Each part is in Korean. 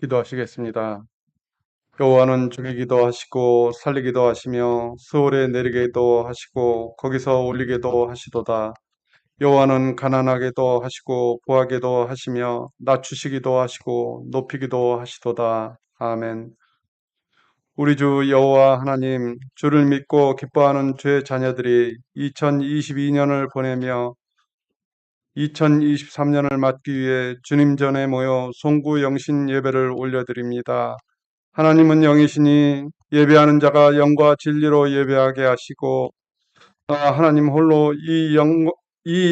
기도하시겠습니다. 여호와는 죽이기도 하시고 살리기도 하시며 수월에 내리게도 하시고 거기서 올리게도 하시도다. 여호와는 가난하게도 하시고 부하게도 하시며 낮추시기도 하시고 높이기도 하시도다. 아멘. 우리 주 여호와 하나님, 주를 믿고 기뻐하는 주의 자녀들이 2022년을 보내며 2023년을 맞기 위해 주님 전에 모여 송구 영신 예배를 올려드립니다. 하나님은 영이시니 예배하는 자가 영과 진리로 예배하게 하시고 하나님 홀로 이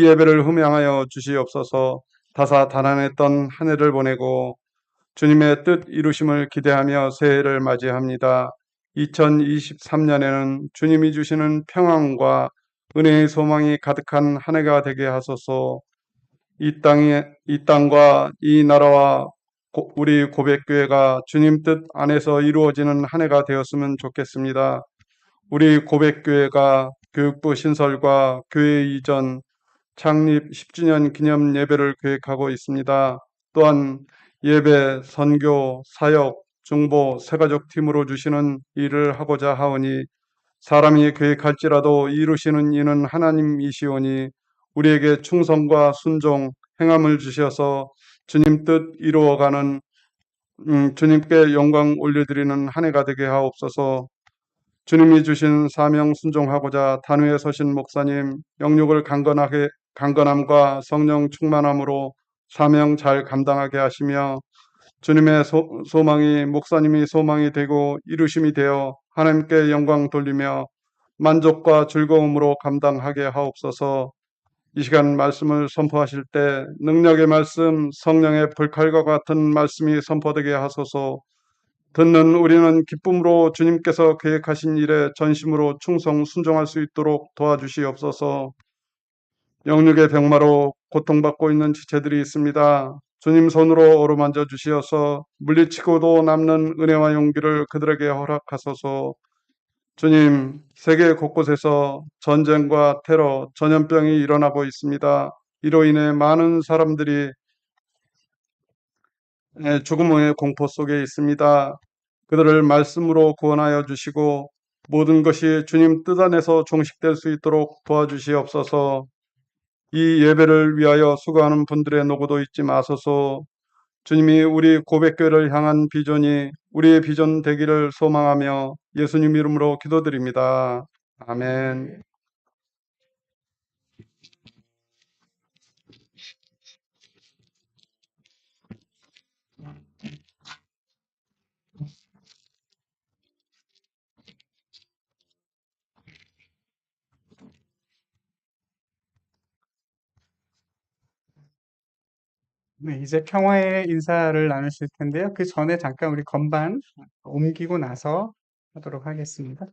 예배를 흠양하여 주시옵소서. 다사다난했던 한 해를 보내고 주님의 뜻 이루심을 기대하며 새해를 맞이합니다. 2023년에는 주님이 주시는 평안과 은혜의 소망이 가득한 한 해가 되게 하소서. 이 땅과 이 나라와 우리 고백교회가 주님 뜻 안에서 이루어지는 한 해가 되었으면 좋겠습니다. 우리 고백교회가 교육부 신설과 교회 이전 창립 10주년 기념 예배를 계획하고 있습니다. 또한 예배, 선교, 사역, 중보, 새가족 팀으로 주시는 일을 하고자 하오니 사람이 계획할지라도 이루시는 이는 하나님이시오니 우리에게 충성과 순종, 행함을 주셔서 주님 뜻 이루어가는 주님께 영광 올려드리는 한 해가 되게 하옵소서. 주님이 주신 사명 순종하고자 단위에 서신 목사님 영육을 강건함과 성령 충만함으로 사명 잘 감당하게 하시며 주님의 소망이 목사님이 소망이 되고 이루심이 되어 하나님께 영광 돌리며 만족과 즐거움으로 감당하게 하옵소서. 이 시간 말씀을 선포하실 때 능력의 말씀, 성령의 불칼과 같은 말씀이 선포되게 하소서. 듣는 우리는 기쁨으로 주님께서 계획하신 일에 전심으로 충성 순종할 수 있도록 도와주시옵소서. 영육의 병마로 고통받고 있는 지체들이 있습니다. 주님 손으로 어루만져 주시어서 물리치고도 남는 은혜와 용기를 그들에게 허락하소서. 주님, 세계 곳곳에서 전쟁과 테러, 전염병이 일어나고 있습니다. 이로 인해 많은 사람들이 죽음의 공포 속에 있습니다. 그들을 말씀으로 구원하여 주시고 모든 것이 주님 뜻 안에서 종식될 수 있도록 도와주시옵소서. 이 예배를 위하여 수고하는 분들의 노고도 잊지 마소서. 주님이 우리 고백교회를 향한 비전이 우리의 비전 되기를 소망하며 예수님 이름으로 기도드립니다. 아멘. 네, 이제 평화의 인사를 나누실 텐데요. 그 전에 잠깐 우리 건반 옮기고 나서 하도록 하겠습니다.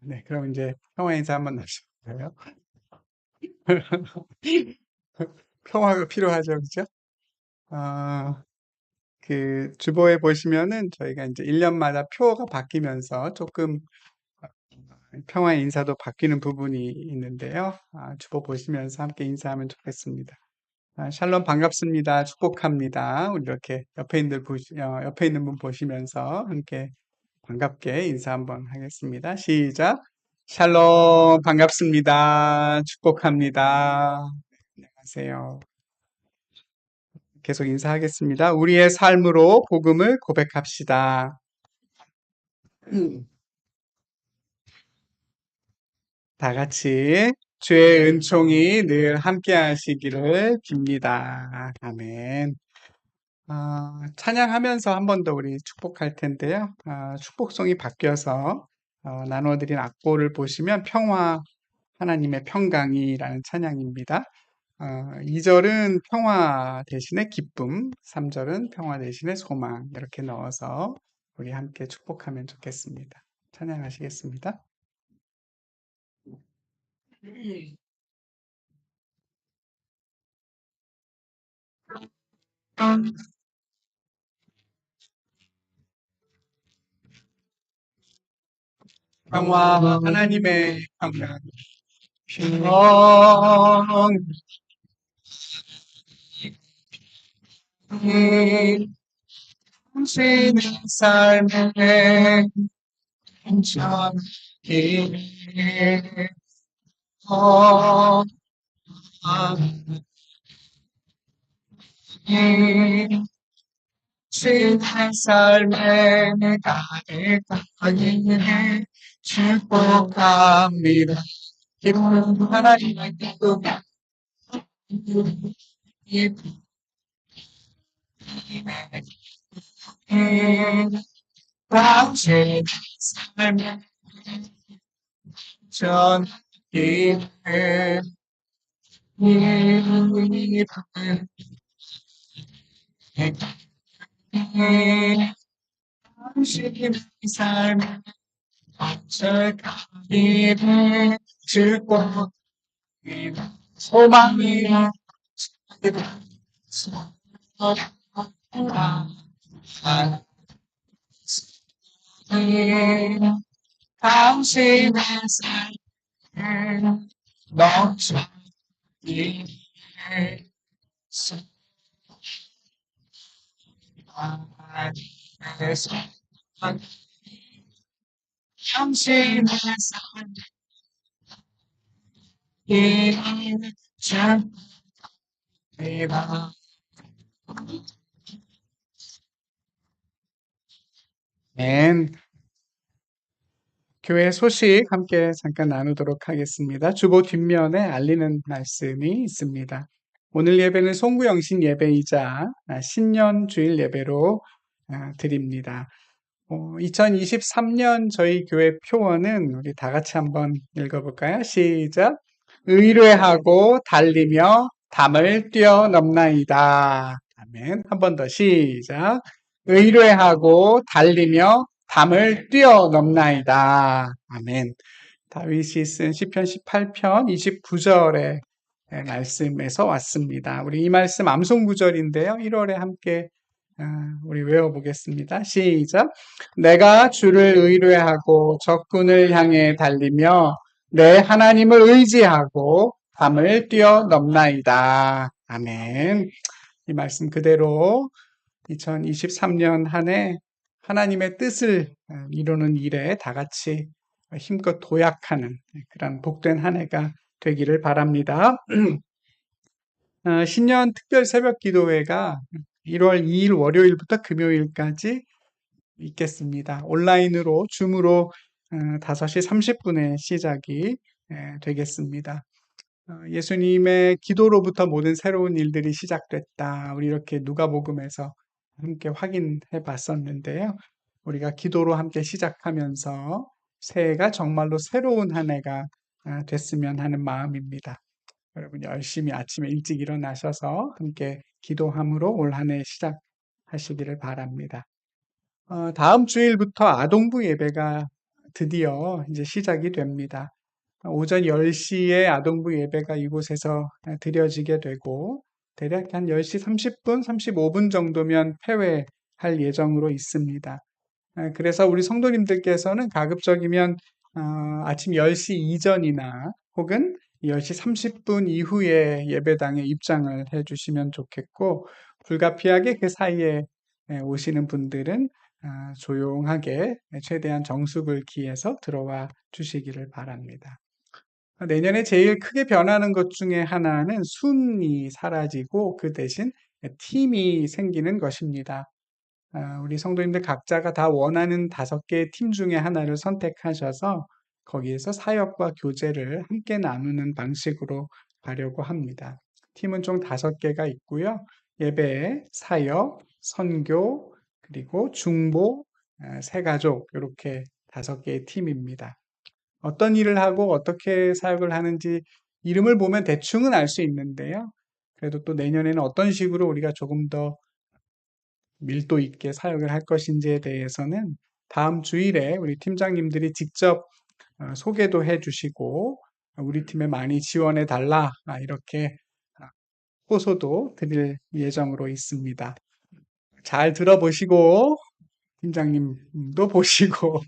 네, 그럼 이제 평화 인사 한번 나누실까요? 평화가 필요하죠, 그죠? 아, 그 주보에 보시면은 저희가 이제 1년마다 표가 바뀌면서 조금 평화 인사도 바뀌는 부분이 있는데요. 주보 보시면서 함께 인사하면 좋겠습니다. 샬롬 반갑습니다. 축복합니다. 우리 이렇게 옆에 있는 분 보시면서 함께 반갑게 인사 한번 하겠습니다. 시작. 샬롬 반갑습니다. 축복합니다. 안녕하세요. 계속 인사하겠습니다. 우리의 삶으로 복음을 고백합시다. 다 같이 주의 은총이 늘 함께 하시기를 빕니다. 아멘. 찬양하면서 한 번 더 우리 축복할 텐데요. 축복송이 바뀌어서 나눠드린 악보를 보시면 평화, 하나님의 평강이라는 찬양입니다. 2절은 평화 대신에 기쁨, 3절은 평화 대신에 소망 이렇게 넣어서 우리 함께 축복하면 좋겠습니다. 찬양하시겠습니다. 평화 하나님의 평강 평이 당신의 삶의 온전히 당신의 삶의 가득하게 축복합니다. 기쁨 하나님의 기쁨 당신의 삶의 전기에 당신의 삶의 절가기를 축복합니다. 소망이 당신의 삶을 넘치게 당신의 삶을 축복합니다. 아멘. 교회 소식 함께 잠깐 나누도록 하겠습니다. 주보 뒷면에 알리는 말씀이 있습니다. 오늘 예배는 송구영신 예배이자 신년 주일 예배로 드립니다. 2023년 저희 교회 표어는 우리 다 같이 한번 읽어볼까요? 시작. 의뢰하고 달리며 담을 뛰어넘나이다. 아멘. 한 번 더 시작. 의뢰하고 달리며 담을 뛰어넘나이다. 아멘. 다윗이 쓴 시편 18편 29절의 말씀에서 왔습니다. 우리 이 말씀 암송 구절인데요. 1월에 함께 우리 외워보겠습니다. 시작. 내가 주를 의뢰하고 적군을 향해 달리며 내 하나님을 의지하고 담을 뛰어넘나이다. 아멘. 이 말씀 그대로 2023년 한 해 하나님의 뜻을 이루는 일에 다 같이 힘껏 도약하는 그런 복된 한 해가 되기를 바랍니다. 신년 특별 새벽 기도회가 1월 2일 월요일부터 금요일까지 있겠습니다. 온라인으로 줌으로 5시 30분에 시작이 되겠습니다. 예수님의 기도로부터 모든 새로운 일들이 시작됐다. 우리 이렇게 누가복음에서 함께 확인해 봤었는데요. 우리가 기도로 함께 시작하면서 새해가 정말로 새로운 한 해가 됐으면 하는 마음입니다. 여러분 열심히 아침에 일찍 일어나셔서 함께 기도함으로 올 한 해 시작하시기를 바랍니다. 다음 주일부터 아동부 예배가 드디어 이제 시작이 됩니다. 오전 10시에 아동부 예배가 이곳에서 드려지게 되고 대략 한 10시 30분, 35분 정도면 폐회할 예정으로 있습니다. 그래서 우리 성도님들께서는 가급적이면 아침 10시 이전이나 혹은 10시 30분 이후에 예배당에 입장을 해주시면 좋겠고 불가피하게 그 사이에 오시는 분들은 조용하게 최대한 정숙을 기해서 들어와 주시기를 바랍니다. 내년에 제일 크게 변하는 것 중에 하나는 순이 사라지고 그 대신 팀이 생기는 것입니다. 우리 성도님들 각자가 다 원하는 5개의 팀 중에 하나를 선택하셔서 거기에서 사역과 교제를 함께 나누는 방식으로 가려고 합니다. 팀은 총 5개가 있고요. 예배, 사역, 선교, 그리고 중보, 새가족 이렇게 5개의 팀입니다. 어떤 일을 하고 어떻게 사역을 하는지 이름을 보면 대충은 알 수 있는데요. 그래도 또 내년에는 어떤 식으로 우리가 조금 더 밀도 있게 사역을 할 것인지에 대해서는 다음 주일에 우리 팀장님들이 직접 소개도 해 주시고 우리 팀에 많이 지원해 달라 이렇게 호소도 드릴 예정으로 있습니다. 잘 들어보시고 팀장님도 보시고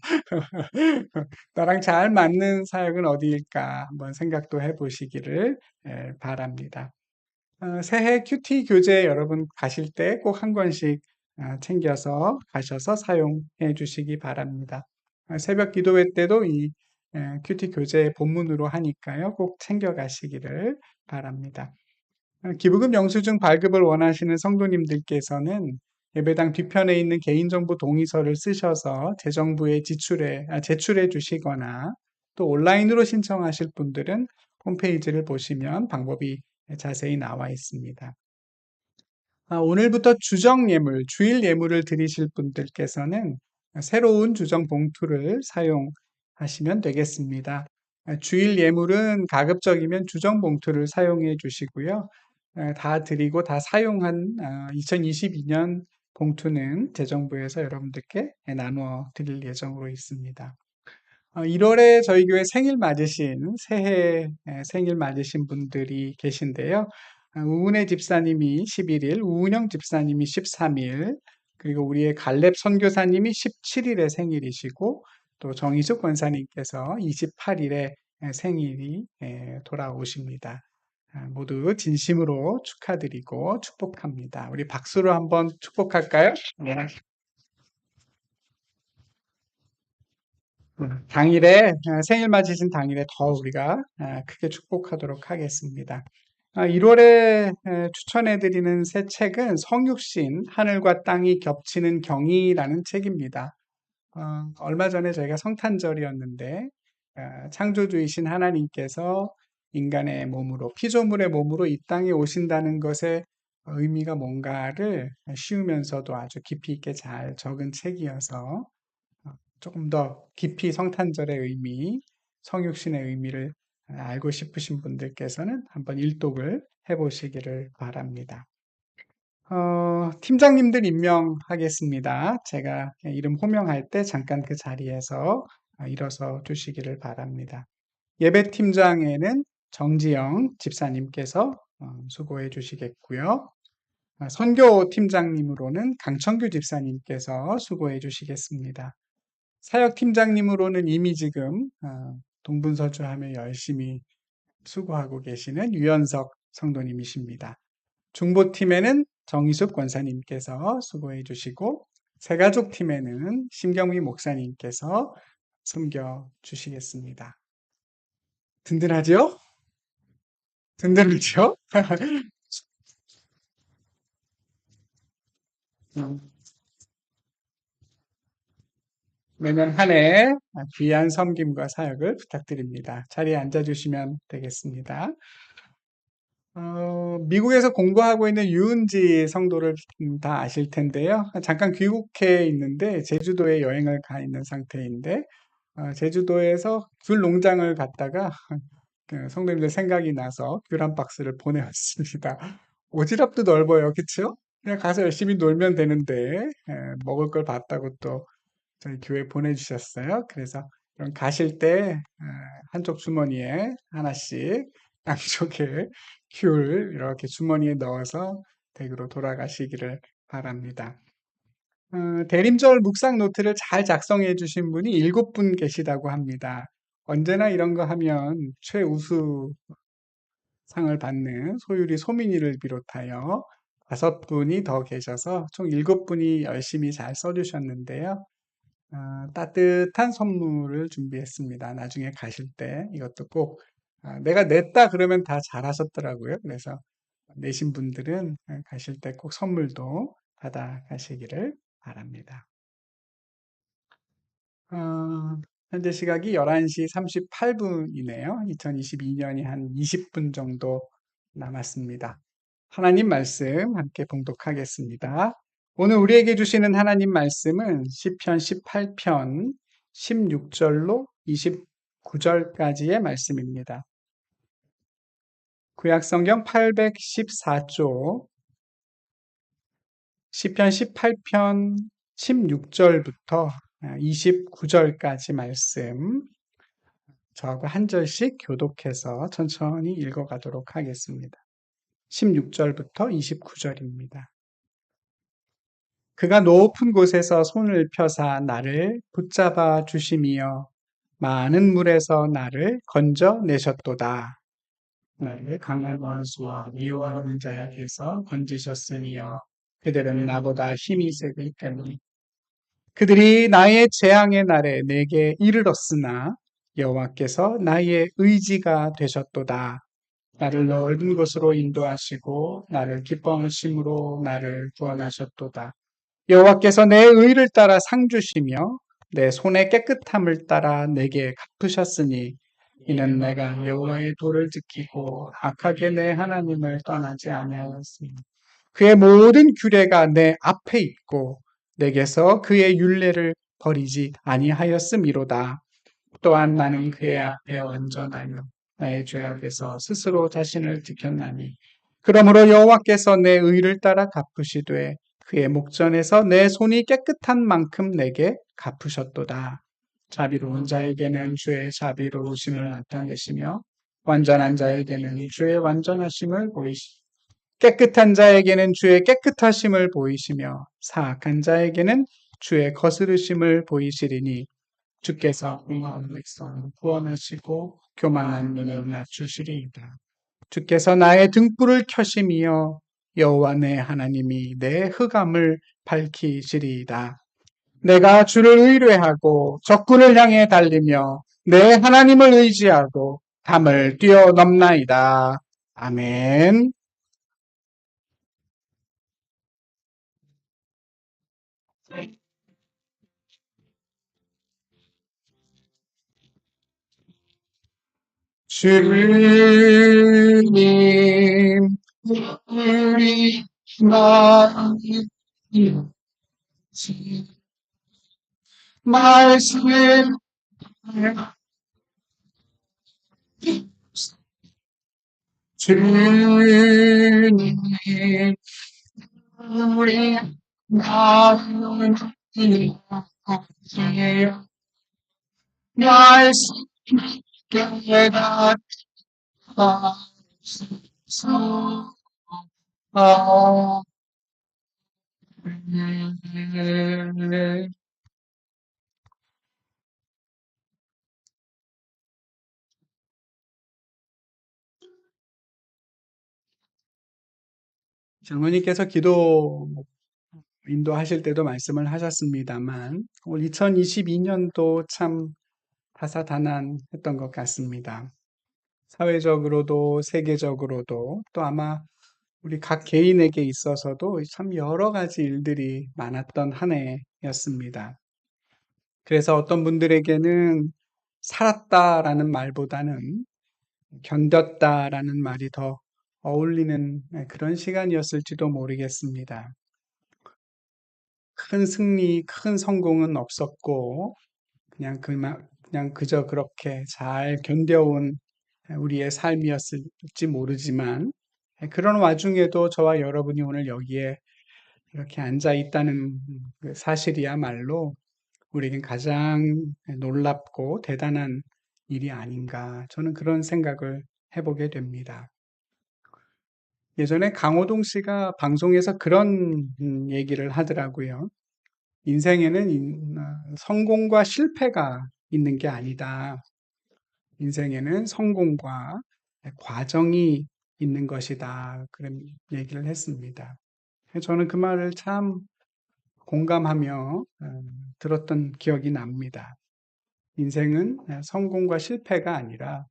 나랑 잘 맞는 사역은 어디일까 한번 생각도 해 보시기를 바랍니다. 새해 큐티 교재 여러분 가실 때 꼭 한 권씩 챙겨서 가셔서 사용해 주시기 바랍니다. 새벽 기도회 때도 이 큐티 교재 본문으로 하니까요. 꼭 챙겨 가시기를 바랍니다. 기부금 영수증 발급을 원하시는 성도님들께서는 예배당 뒤편에 있는 개인정보 동의서를 쓰셔서 재정부에 제출해 주시거나 또 온라인으로 신청하실 분들은 홈페이지를 보시면 방법이 자세히 나와 있습니다. 오늘부터 주정 예물, 주일 예물을 드리실 분들께서는 새로운 주정 봉투를 사용하시면 되겠습니다. 주일 예물은 가급적이면 주정 봉투를 사용해 주시고요. 다 드리고 다 사용한 2022년 봉투는 재정부에서 여러분들께 나누어 드릴 예정으로 있습니다. 1월에 저희 교회 생일 맞으신 새해 생일 맞으신 분들이 계신데요. 우은혜 집사님이 11일, 우은영 집사님이 13일, 그리고 우리의 갈렙 선교사님이 17일에 생일이시고 또 정희숙 권사님께서 28일에 생일이 돌아오십니다. 모두 진심으로 축하드리고 축복합니다. 우리 박수로 한번 축복할까요? 네. 당일에 생일 맞으신 당일에 더 우리가 크게 축복하도록 하겠습니다. 1월에 추천해드리는 새 책은 성육신 하늘과 땅이 겹치는 경이라는 책입니다. 얼마 전에 저희가 성탄절이었는데 창조주이신 하나님께서 인간의 몸으로 피조물의 몸으로 이 땅에 오신다는 것의 의미가 뭔가를 쉬우면서도 아주 깊이 있게 잘 적은 책이어서 조금 더 깊이 성탄절의 의미, 성육신의 의미를 알고 싶으신 분들께서는 한번 일독을 해보시기를 바랍니다. 팀장님들 임명하겠습니다. 제가 이름 호명할 때 잠깐 그 자리에서 일어서 주시기를 바랍니다. 예배팀장에는 정지영 집사님께서 수고해 주시겠고요. 선교팀장님으로는 강청규 집사님께서 수고해 주시겠습니다. 사역팀장님으로는 이미 지금 동분서주하며 열심히 수고하고 계시는 유연석 성도님이십니다. 중보팀에는 정희숙 권사님께서 수고해 주시고 새가족팀에는 심경미 목사님께서 섬겨 주시겠습니다. 든든하죠? 든든하죠? 매년 한 해 귀한 섬김과 사역을 부탁드립니다. 자리에 앉아주시면 되겠습니다. 미국에서 공부하고 있는 유은지 성도를 다 아실 텐데요. 잠깐 귀국해 있는데 제주도에 여행을 가 있는 상태인데 제주도에서 귤 농장을 갔다가 그 성도님들 생각이 나서 귤 한 박스를 보내왔습니다. 오지랖도 넓어요, 그쵸? 그냥 가서 열심히 놀면 되는데 먹을 걸 봤다고 또 저희 교회 보내주셨어요. 그래서 그럼 가실 때 한쪽 주머니에 하나씩, 양쪽에 귤 이렇게 주머니에 넣어서 댁으로 돌아가시기를 바랍니다. 대림절 묵상 노트를 잘 작성해 주신 분이 7분 계시다고 합니다. 언제나 이런 거 하면 최우수 상을 받는 소유리 소민이를 비롯하여 5분이 더 계셔서 총 7분이 열심히 잘 써주셨는데요. 따뜻한 선물을 준비했습니다. 나중에 가실 때 이것도 꼭 내가 냈다 그러면 다 잘하셨더라고요. 그래서 내신 분들은 가실 때 꼭 선물도 받아 가시기를 바랍니다. 어, 현재 시각이 11시 38분이네요. 2022년이 한 20분 정도 남았습니다. 하나님 말씀 함께 봉독하겠습니다. 오늘 우리에게 주시는 하나님 말씀은 시편 18편 16절로 29절까지의 말씀입니다. 구약성경 814쪽 시편 18편 16절부터 29절까지 말씀 저하고 한 절씩 교독해서 천천히 읽어가도록 하겠습니다. 16절부터 29절입니다. 그가 높은 곳에서 손을 펴사 나를 붙잡아 주심이여 많은 물에서 나를 건져내셨도다. 나를 강한 원수와 미워하는 자에게서 건지셨으니여 그들은 나보다 힘이 세기 때문에 그들이 나의 재앙의 날에 내게 이르렀으나 여호와께서 나의 의지가 되셨도다. 나를 넓은 곳으로 인도하시고 나를 기뻐하심으로 나를 구원하셨도다. 여호와께서 내 의를 따라 상 주시며 내 손의 깨끗함을 따라 내게 갚으셨으니 이는 내가 여호와의 도를 지키고 악하게 내 하나님을 떠나지 아니하였습니다. 그의 모든 규례가 내 앞에 있고 내게서 그의 율례를 버리지 아니하였음이로다. 또한 나는 그의 앞에 온전하며 나의 죄악에서 스스로 자신을 지켰나니 그러므로 여호와께서 내 의를 따라 갚으시되 그의 목전에서 내 손이 깨끗한 만큼 내게 갚으셨도다. 자비로운 자에게는 주의 자비로우심을 나타내시며 완전한 자에게는 주의 완전하심을 보이시며 깨끗한 자에게는 주의 깨끗하심을 보이시며 사악한 자에게는 주의 거스르심을 보이시리니 주께서 공허한 백성을 구원하시고 교만한 눈을 낮추시리이다. 주께서 나의 등불을 켜심이여 여호와 내 하나님이 내 흑암을 밝히시리이다. 내가 주를 의뢰하고 적군을 향해 달리며 내 하나님을 의지하고 담을 뛰어넘나이다. 아멘. 주님, 우리 마음 말씀 주님, 우리 마음 말씀 깨닫 장로님께서 기도 인도하실 때도 말씀을 하셨습니다만 올 2022년도 참 다사다난했던 것 같습니다. 사회적으로도 세계적으로도 또 아마 우리 각 개인에게 있어서도 참 여러 가지 일들이 많았던 한 해였습니다. 그래서 어떤 분들에게는 살았다라는 말보다는 견뎠다라는 말이 더 어울리는 그런 시간이었을지도 모르겠습니다. 큰 승리, 큰 성공은 없었고 그냥 그저 그렇게 잘 견뎌온 우리의 삶이었을지 모르지만 그런 와중에도 저와 여러분이 오늘 여기에 이렇게 앉아 있다는 그 사실이야말로 우리에겐 가장 놀랍고 대단한 일이 아닌가 저는 그런 생각을 해보게 됩니다. 예전에 강호동 씨가 방송에서 그런 얘기를 하더라고요. 인생에는 성공과 실패가 있는 게 아니다. 인생에는 성공과 과정이 있는 것이다. 그런 얘기를 했습니다. 저는 그 말을 참 공감하며 들었던 기억이 납니다. 인생은 성공과 실패가 아니라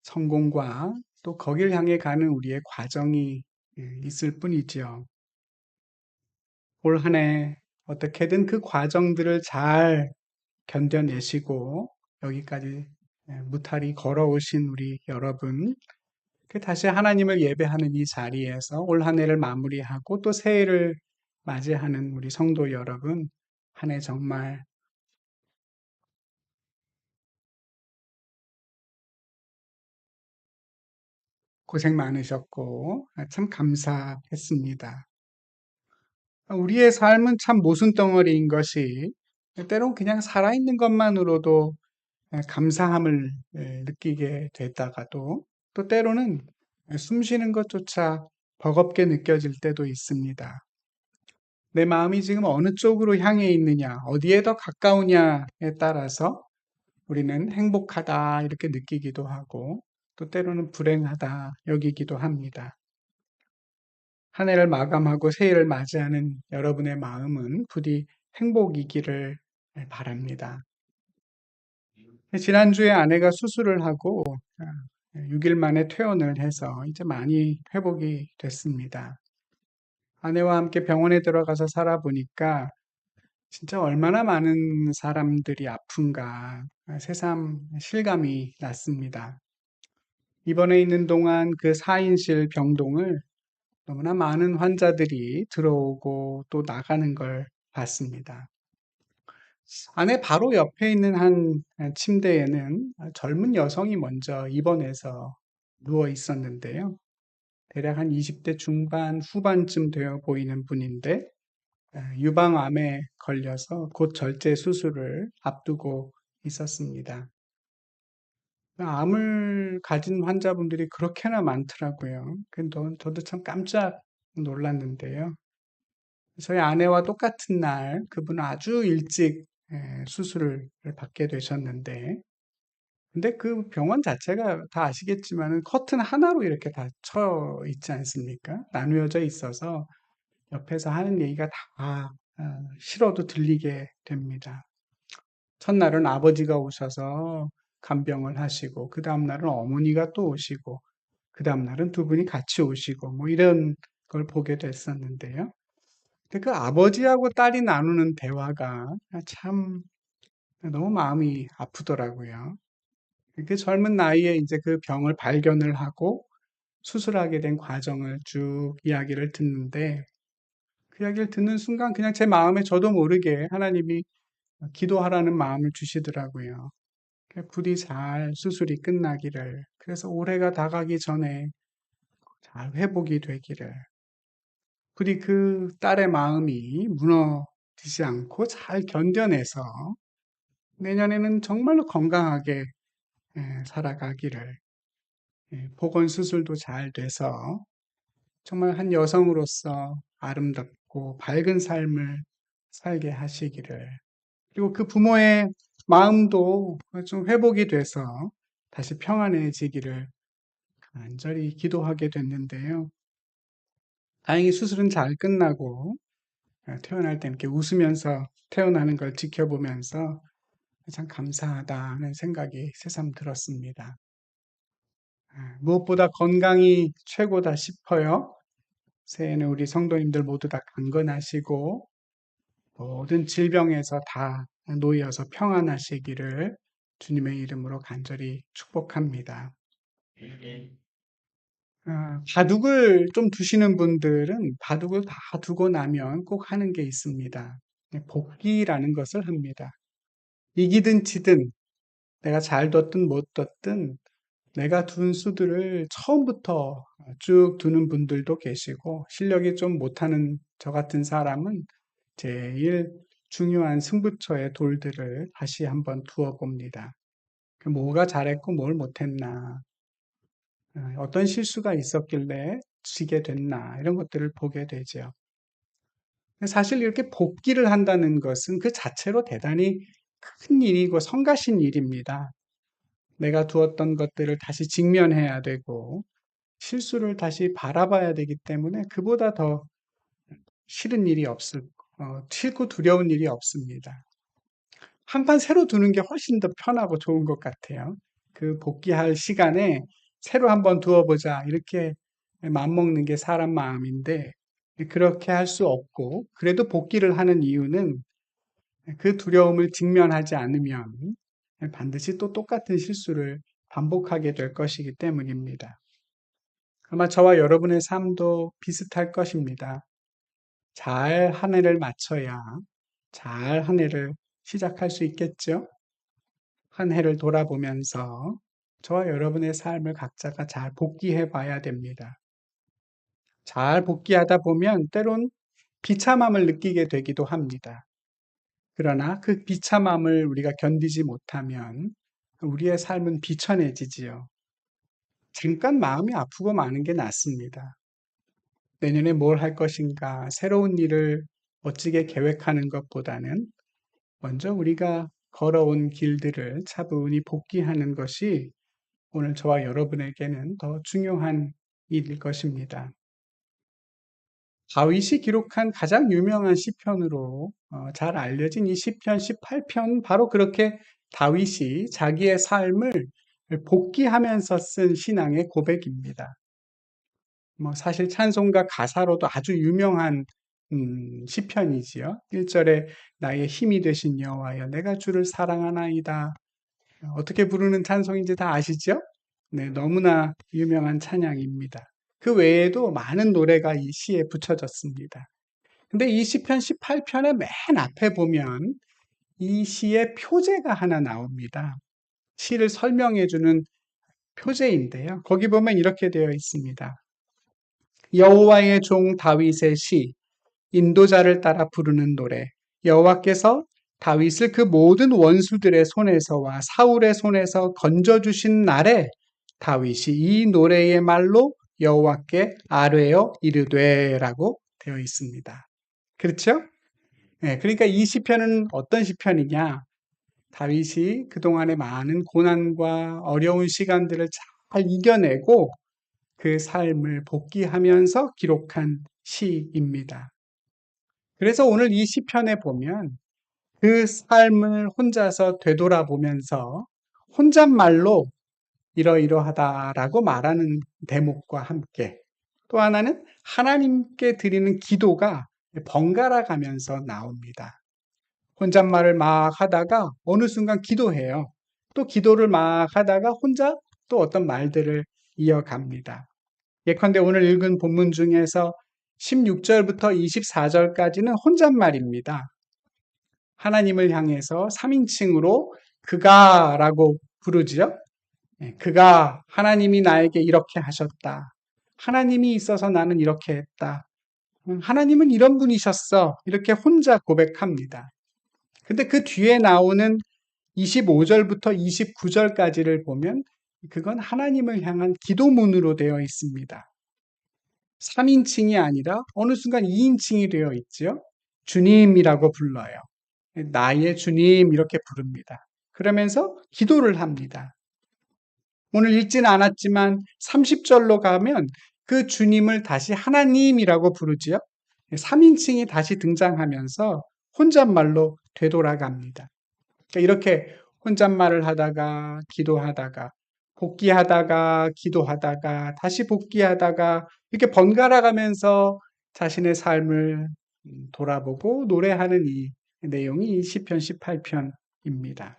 성공과 또 거길 향해 가는 우리의 과정이 있을 뿐이지요. 올 한 해 어떻게든 그 과정들을 잘 견뎌내시고 여기까지 무탈히 걸어오신 우리 여러분, 다시 하나님을 예배하는 이 자리에서 올 한 해를 마무리하고 또 새해를 맞이하는 우리 성도 여러분, 한 해 정말 고생 많으셨고 참 감사했습니다. 우리의 삶은 참 모순덩어리인 것이 때론 그냥 살아있는 것만으로도 감사함을 느끼게 됐다가도 또 때로는 숨 쉬는 것조차 버겁게 느껴질 때도 있습니다. 내 마음이 지금 어느 쪽으로 향해 있느냐, 어디에 더 가까우냐에 따라서 우리는 행복하다 이렇게 느끼기도 하고 또 때로는 불행하다 여기기도 합니다. 한 해를 마감하고 새해를 맞이하는 여러분의 마음은 부디 행복이기를 바랍니다. 지난주에 아내가 수술을 하고 6일 만에 퇴원을 해서 이제 많이 회복이 됐습니다. 아내와 함께 병원에 들어가서 살아보니까 진짜 얼마나 많은 사람들이 아픈가 새삼 실감이 났습니다. 입원해 있는 동안 그 4인실 병동을 너무나 많은 환자들이 들어오고 또 나가는 걸 봤습니다. 아내 바로 옆에 있는 한 침대에는 젊은 여성이 먼저 입원해서 누워 있었는데요. 대략 한 20대 중반, 후반쯤 되어 보이는 분인데 유방암에 걸려서 곧 절제 수술을 앞두고 있었습니다. 암을 가진 환자분들이 그렇게나 많더라고요. 저도 참 깜짝 놀랐는데요. 저희 아내와 똑같은 날 그분은 아주 일찍 수술을 받게 되셨는데 근데 그 병원 자체가 다 아시겠지만은 커튼 하나로 이렇게 다 쳐 있지 않습니까? 나누어져 있어서 옆에서 하는 얘기가 다 싫어도 들리게 됩니다. 첫날은 아버지가 오셔서 간병을 하시고 그 다음 날은 어머니가 또 오시고 그 다음 날은 두 분이 같이 오시고 뭐 이런 걸 보게 됐었는데요. 근데 그 아버지하고 딸이 나누는 대화가 참 너무 마음이 아프더라고요. 그 젊은 나이에 이제 그 병을 발견을 하고 수술하게 된 과정을 쭉 이야기를 듣는데 그 이야기를 듣는 순간 그냥 제 마음에 저도 모르게 하나님이 기도하라는 마음을 주시더라고요. 부디 잘 수술이 끝나기를, 그래서 올해가 다가기 전에 잘 회복이 되기를, 부디 그 딸의 마음이 무너지지 않고 잘 견뎌내서 내년에는 정말로 건강하게 살아가기를, 보건 수술도 잘 돼서 정말 한 여성으로서 아름답고 밝은 삶을 살게 하시기를, 그리고 그 부모의 마음도 좀 회복이 돼서 다시 평안해지기를 간절히 기도하게 됐는데요. 다행히 수술은 잘 끝나고 태어날 때 이렇게 웃으면서 태어나는 걸 지켜보면서 참 감사하다는 생각이 새삼 들었습니다. 무엇보다 건강이 최고다 싶어요. 새해에는 우리 성도님들 모두 다 강건하시고 모든 질병에서 다 놓여서 평안하시기를 주님의 이름으로 간절히 축복합니다. 바둑을 좀 두시는 분들은 바둑을 다 두고 나면 꼭 하는 게 있습니다. 복기라는 것을 합니다. 이기든 지든 내가 잘 뒀든 못 뒀든 내가 둔 수들을 처음부터 쭉 두는 분들도 계시고 실력이 좀 못하는 저 같은 사람은 제일 중요한 승부처의 돌들을 다시 한번 두어 봅니다. 뭐가 잘했고 뭘 못했나, 어떤 실수가 있었길래 지게 됐나 이런 것들을 보게 되죠. 사실 이렇게 복기를 한다는 것은 그 자체로 대단히 큰 일이고 성가신 일입니다. 내가 두었던 것들을 다시 직면해야 되고 실수를 다시 바라봐야 되기 때문에 그보다 더 싫은 일이 싫고 두려운 일이 없습니다. 한 판 새로 두는 게 훨씬 더 편하고 좋은 것 같아요. 그 복귀할 시간에 새로 한번 두어보자 이렇게 맘먹는 게 사람 마음인데 그렇게 할 수 없고 그래도 복귀를 하는 이유는 그 두려움을 직면하지 않으면 반드시 또 똑같은 실수를 반복하게 될 것이기 때문입니다. 아마 저와 여러분의 삶도 비슷할 것입니다. 잘 한 해를 마쳐야 잘 한 해를 시작할 수 있겠죠? 한 해를 돌아보면서 저와 여러분의 삶을 각자가 잘 복귀해 봐야 됩니다. 잘 복귀하다 보면 때론 비참함을 느끼게 되기도 합니다. 그러나 그 비참함을 우리가 견디지 못하면 우리의 삶은 비천해지지요. 잠깐 마음이 아프고 마는 게 낫습니다. 내년에 뭘 할 것인가, 새로운 일을 멋지게 계획하는 것보다는 먼저 우리가 걸어온 길들을 차분히 복귀하는 것이 오늘 저와 여러분에게는 더 중요한 일일 것입니다. 다윗이 기록한 가장 유명한 시편으로 잘 알려진 이 시편 18편, 바로 그렇게 다윗이 자기의 삶을 복귀하면서 쓴 신앙의 고백입니다. 사실 찬송가 가사로도 아주 유명한 시편이지요. 1절에 나의 힘이 되신 여호와여 내가 주를 사랑하나이다. 어떻게 부르는 찬송인지 다 아시죠? 네, 너무나 유명한 찬양입니다. 그 외에도 많은 노래가 이 시에 붙여졌습니다. 근데 이 시편 18편의 맨 앞에 보면 이 시의 표제가 하나 나옵니다. 시를 설명해주는 표제인데요. 거기 보면 이렇게 되어 있습니다. 여호와의 종 다윗의 시, 인도자를 따라 부르는 노래. 여호와께서 다윗을 그 모든 원수들의 손에서와 사울의 손에서 건져주신 날에 다윗이 이 노래의 말로 여호와께 아뢰어 이르되라고 되어 있습니다. 그렇죠? 네, 그러니까 이 시편은 어떤 시편이냐? 다윗이 그동안의 많은 고난과 어려운 시간들을 잘 이겨내고 그 삶을 복귀하면서 기록한 시입니다. 그래서 오늘 이 시편에 보면 그 삶을 혼자서 되돌아보면서 혼잣말로 이러이러하다라고 말하는 대목과 함께 또 하나는 하나님께 드리는 기도가 번갈아 가면서 나옵니다. 혼잣말을 막 하다가 어느 순간 기도해요. 또 기도를 막 하다가 혼자 또 어떤 말들을 이어갑니다. 예컨대 오늘 읽은 본문 중에서 16절부터 24절까지는 혼잣말입니다. 하나님을 향해서 3인칭으로 그가라고 부르지요. 그가 하나님이 나에게 이렇게 하셨다. 하나님이 있어서 나는 이렇게 했다. 하나님은 이런 분이셨어. 이렇게 혼자 고백합니다. 근데 그 뒤에 나오는 25절부터 29절까지를 보면 그건 하나님을 향한 기도문으로 되어 있습니다. 3인칭이 아니라 어느 순간 2인칭이 되어 있죠. 주님이라고 불러요. 나의 주님 이렇게 부릅니다. 그러면서 기도를 합니다. 오늘 읽지는 않았지만 30절로 가면 그 주님을 다시 하나님이라고 부르지요. 3인칭이 다시 등장하면서 혼잣말로 되돌아갑니다. 그러니까 이렇게 혼잣말을 하다가 기도하다가 복귀하다가 기도하다가 다시 복귀하다가 이렇게 번갈아 가면서 자신의 삶을 돌아보고 노래하는 이 내용이 시편 18편입니다.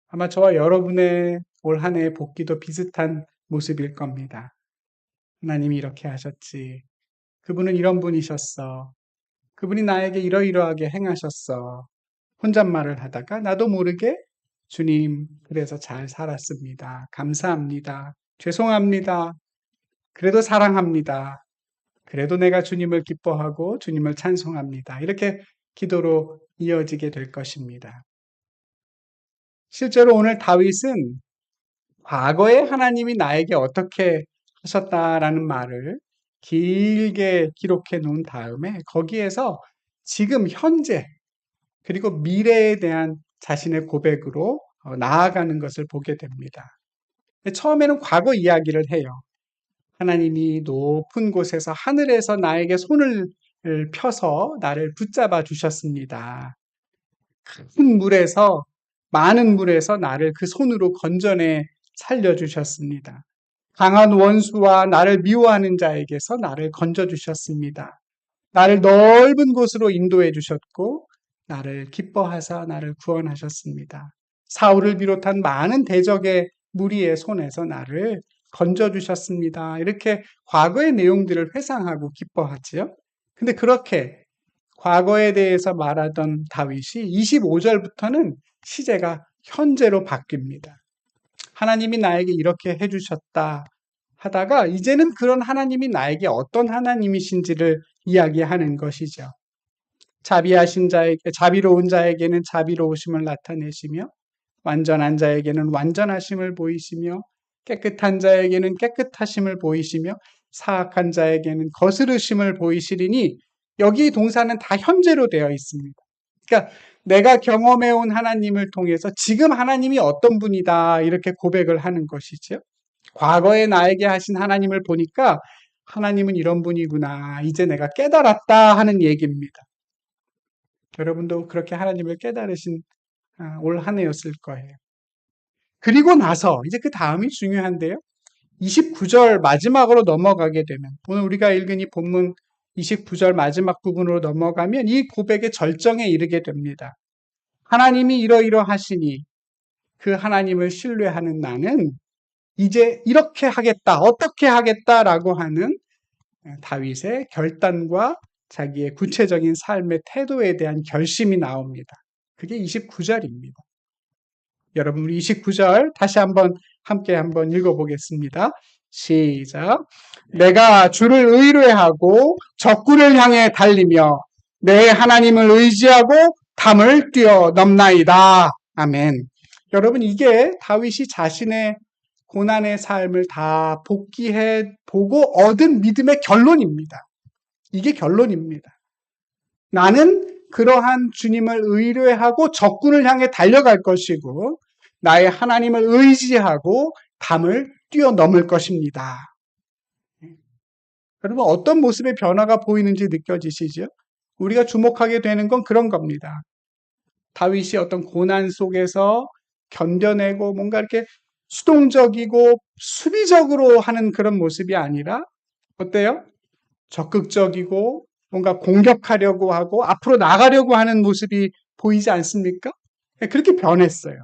아마 저와 여러분의 올 한 해의 복귀도 비슷한 모습일 겁니다. 하나님이 이렇게 하셨지. 그분은 이런 분이셨어. 그분이 나에게 이러이러하게 행하셨어. 혼잣말을 하다가 나도 모르게 주님, 그래서 잘 살았습니다. 감사합니다. 죄송합니다. 그래도 사랑합니다. 그래도 내가 주님을 기뻐하고 주님을 찬송합니다. 이렇게 기도로 이어지게 될 것입니다. 실제로 오늘 다윗은 과거에 하나님이 나에게 어떻게 하셨다라는 말을 길게 기록해 놓은 다음에 거기에서 지금 현재 그리고 미래에 대한 자신의 고백으로 나아가는 것을 보게 됩니다. 처음에는 과거 이야기를 해요. 하나님이 높은 곳에서 하늘에서 나에게 손을 펴서 나를 붙잡아 주셨습니다. 큰 물에서 많은 물에서 나를 그 손으로 건져내 살려주셨습니다. 강한 원수와 나를 미워하는 자에게서 나를 건져주셨습니다. 나를 넓은 곳으로 인도해 주셨고 나를 기뻐하사 나를 구원하셨습니다. 사울을 비롯한 많은 대적의 무리의 손에서 나를 건져주셨습니다. 이렇게 과거의 내용들을 회상하고 기뻐하지요. 근데 그렇게 과거에 대해서 말하던 다윗이 25절부터는 시제가 현재로 바뀝니다. 하나님이 나에게 이렇게 해주셨다 하다가 이제는 그런 하나님이 나에게 어떤 하나님이신지를 이야기하는 것이죠. 자비로운 자에게는 자비로우심을 나타내시며 완전한 자에게는 완전하심을 보이시며 깨끗한 자에게는 깨끗하심을 보이시며 사악한 자에게는 거스르심을 보이시리니 여기 동사는 다 현재로 되어 있습니다. 그러니까 내가 경험해온 하나님을 통해서 지금 하나님이 어떤 분이다 이렇게 고백을 하는 것이죠. 과거에 나에게 하신 하나님을 보니까 하나님은 이런 분이구나 이제 내가 깨달았다 하는 얘기입니다. 여러분도 그렇게 하나님을 깨달으신 올 한 해였을 거예요. 그리고 나서 이제 그 다음이 중요한데요. 29절 마지막으로 넘어가게 되면 오늘 우리가 읽은 이 본문 29절 마지막 부분으로 넘어가면 이 고백의 절정에 이르게 됩니다. 하나님이 이러이러하시니 그 하나님을 신뢰하는 나는 이제 이렇게 하겠다, 어떻게 하겠다라고 하는 다윗의 결단과 자기의 구체적인 삶의 태도에 대한 결심이 나옵니다. 그게 29절입니다. 여러분 우리 29절 다시 함께 한번 읽어보겠습니다. 시작. 내가 주를 의뢰하고 적군을 향해 달리며 내 하나님을 의지하고 담을 뛰어넘나이다. 아멘. 여러분 이게 다윗이 자신의 고난의 삶을 다 복기해 보고 얻은 믿음의 결론입니다. 이게 결론입니다. 나는 그러한 주님을 의뢰하고 적군을 향해 달려갈 것이고 나의 하나님을 의지하고 담을 뛰어넘을 것입니다. 여러분 어떤 모습의 변화가 보이는지 느껴지시죠? 우리가 주목하게 되는 건 그런 겁니다. 다윗이 어떤 고난 속에서 견뎌내고 뭔가 이렇게 수동적이고 수비적으로 하는 그런 모습이 아니라 어때요? 적극적이고 뭔가 공격하려고 하고 앞으로 나가려고 하는 모습이 보이지 않습니까? 그렇게 변했어요.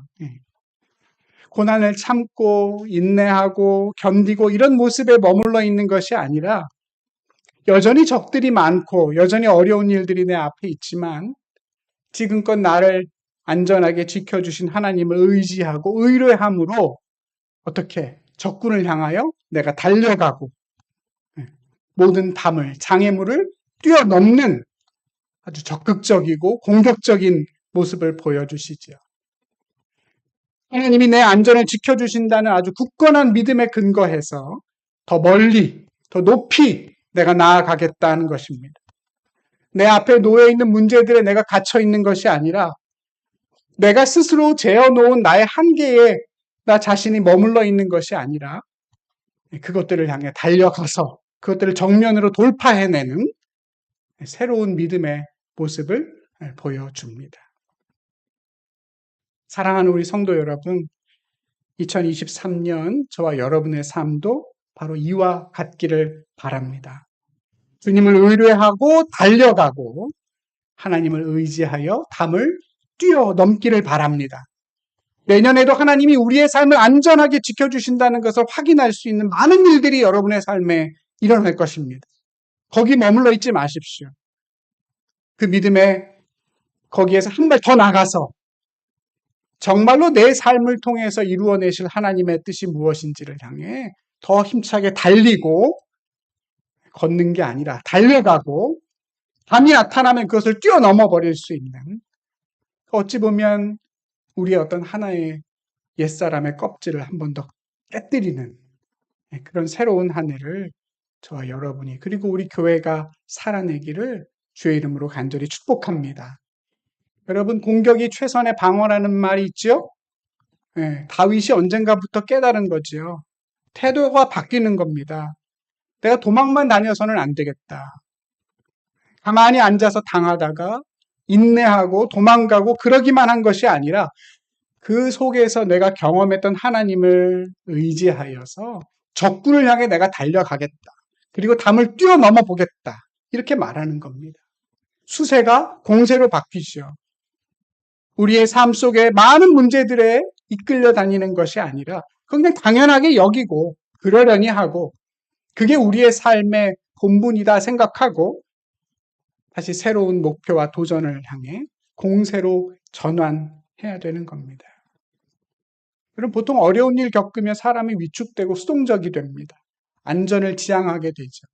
고난을 참고 인내하고 견디고 이런 모습에 머물러 있는 것이 아니라 여전히 적들이 많고 여전히 어려운 일들이 내 앞에 있지만 지금껏 나를 안전하게 지켜주신 하나님을 의지하고 의뢰함으로 어떻게 적군을 향하여 내가 달려가고 모든 담을 장애물을 뛰어넘는 아주 적극적이고 공격적인 모습을 보여주시죠. 하나님이 내 안전을 지켜주신다는 아주 굳건한 믿음에 근거해서 더 멀리, 더 높이 내가 나아가겠다는 것입니다. 내 앞에 놓여 있는 문제들에 내가 갇혀 있는 것이 아니라 내가 스스로 재어놓은 나의 한계에 나 자신이 머물러 있는 것이 아니라 그것들을 향해 달려가서 그것들을 정면으로 돌파해내는 새로운 믿음의 모습을 보여줍니다. 사랑하는 우리 성도 여러분, 2023년 저와 여러분의 삶도 바로 이와 같기를 바랍니다. 주님을 의뢰하고 달려가고 하나님을 의지하여 담을 뛰어넘기를 바랍니다. 내년에도 하나님이 우리의 삶을 안전하게 지켜주신다는 것을 확인할 수 있는 많은 일들이 여러분의 삶에 일어날 것입니다. 거기 머물러 있지 마십시오. 그 믿음에 거기에서 한 발 더 나가서 정말로 내 삶을 통해서 이루어내실 하나님의 뜻이 무엇인지를 향해 더 힘차게 달리고 걷는 게 아니라 달려가고 담이 나타나면 그것을 뛰어넘어 버릴 수 있는 어찌 보면 우리의 어떤 하나의 옛사람의 껍질을 한 번 더 깨뜨리는 그런 새로운 한 해를 저와 여러분이 그리고 우리 교회가 살아내기를 주의 이름으로 간절히 축복합니다. 여러분 공격이 최선의 방어라는 말이 있죠? 다윗이 언젠가부터 깨달은 거지요. 태도가 바뀌는 겁니다. 내가 도망만 다녀서는 안 되겠다. 가만히 앉아서 당하다가 인내하고 도망가고 그러기만 한 것이 아니라 그 속에서 내가 경험했던 하나님을 의지하여서 적군을 향해 내가 달려가겠다. 그리고 담을 뛰어넘어 보겠다. 이렇게 말하는 겁니다. 수세가 공세로 바뀌죠. 우리의 삶 속에 많은 문제들에 이끌려 다니는 것이 아니라 그냥 당연하게 여기고 그러려니 하고 그게 우리의 삶의 본분이다 생각하고 다시 새로운 목표와 도전을 향해 공세로 전환해야 되는 겁니다. 그럼 보통 어려운 일 겪으면 사람이 위축되고 수동적이 됩니다. 안전을 지향하게 되죠.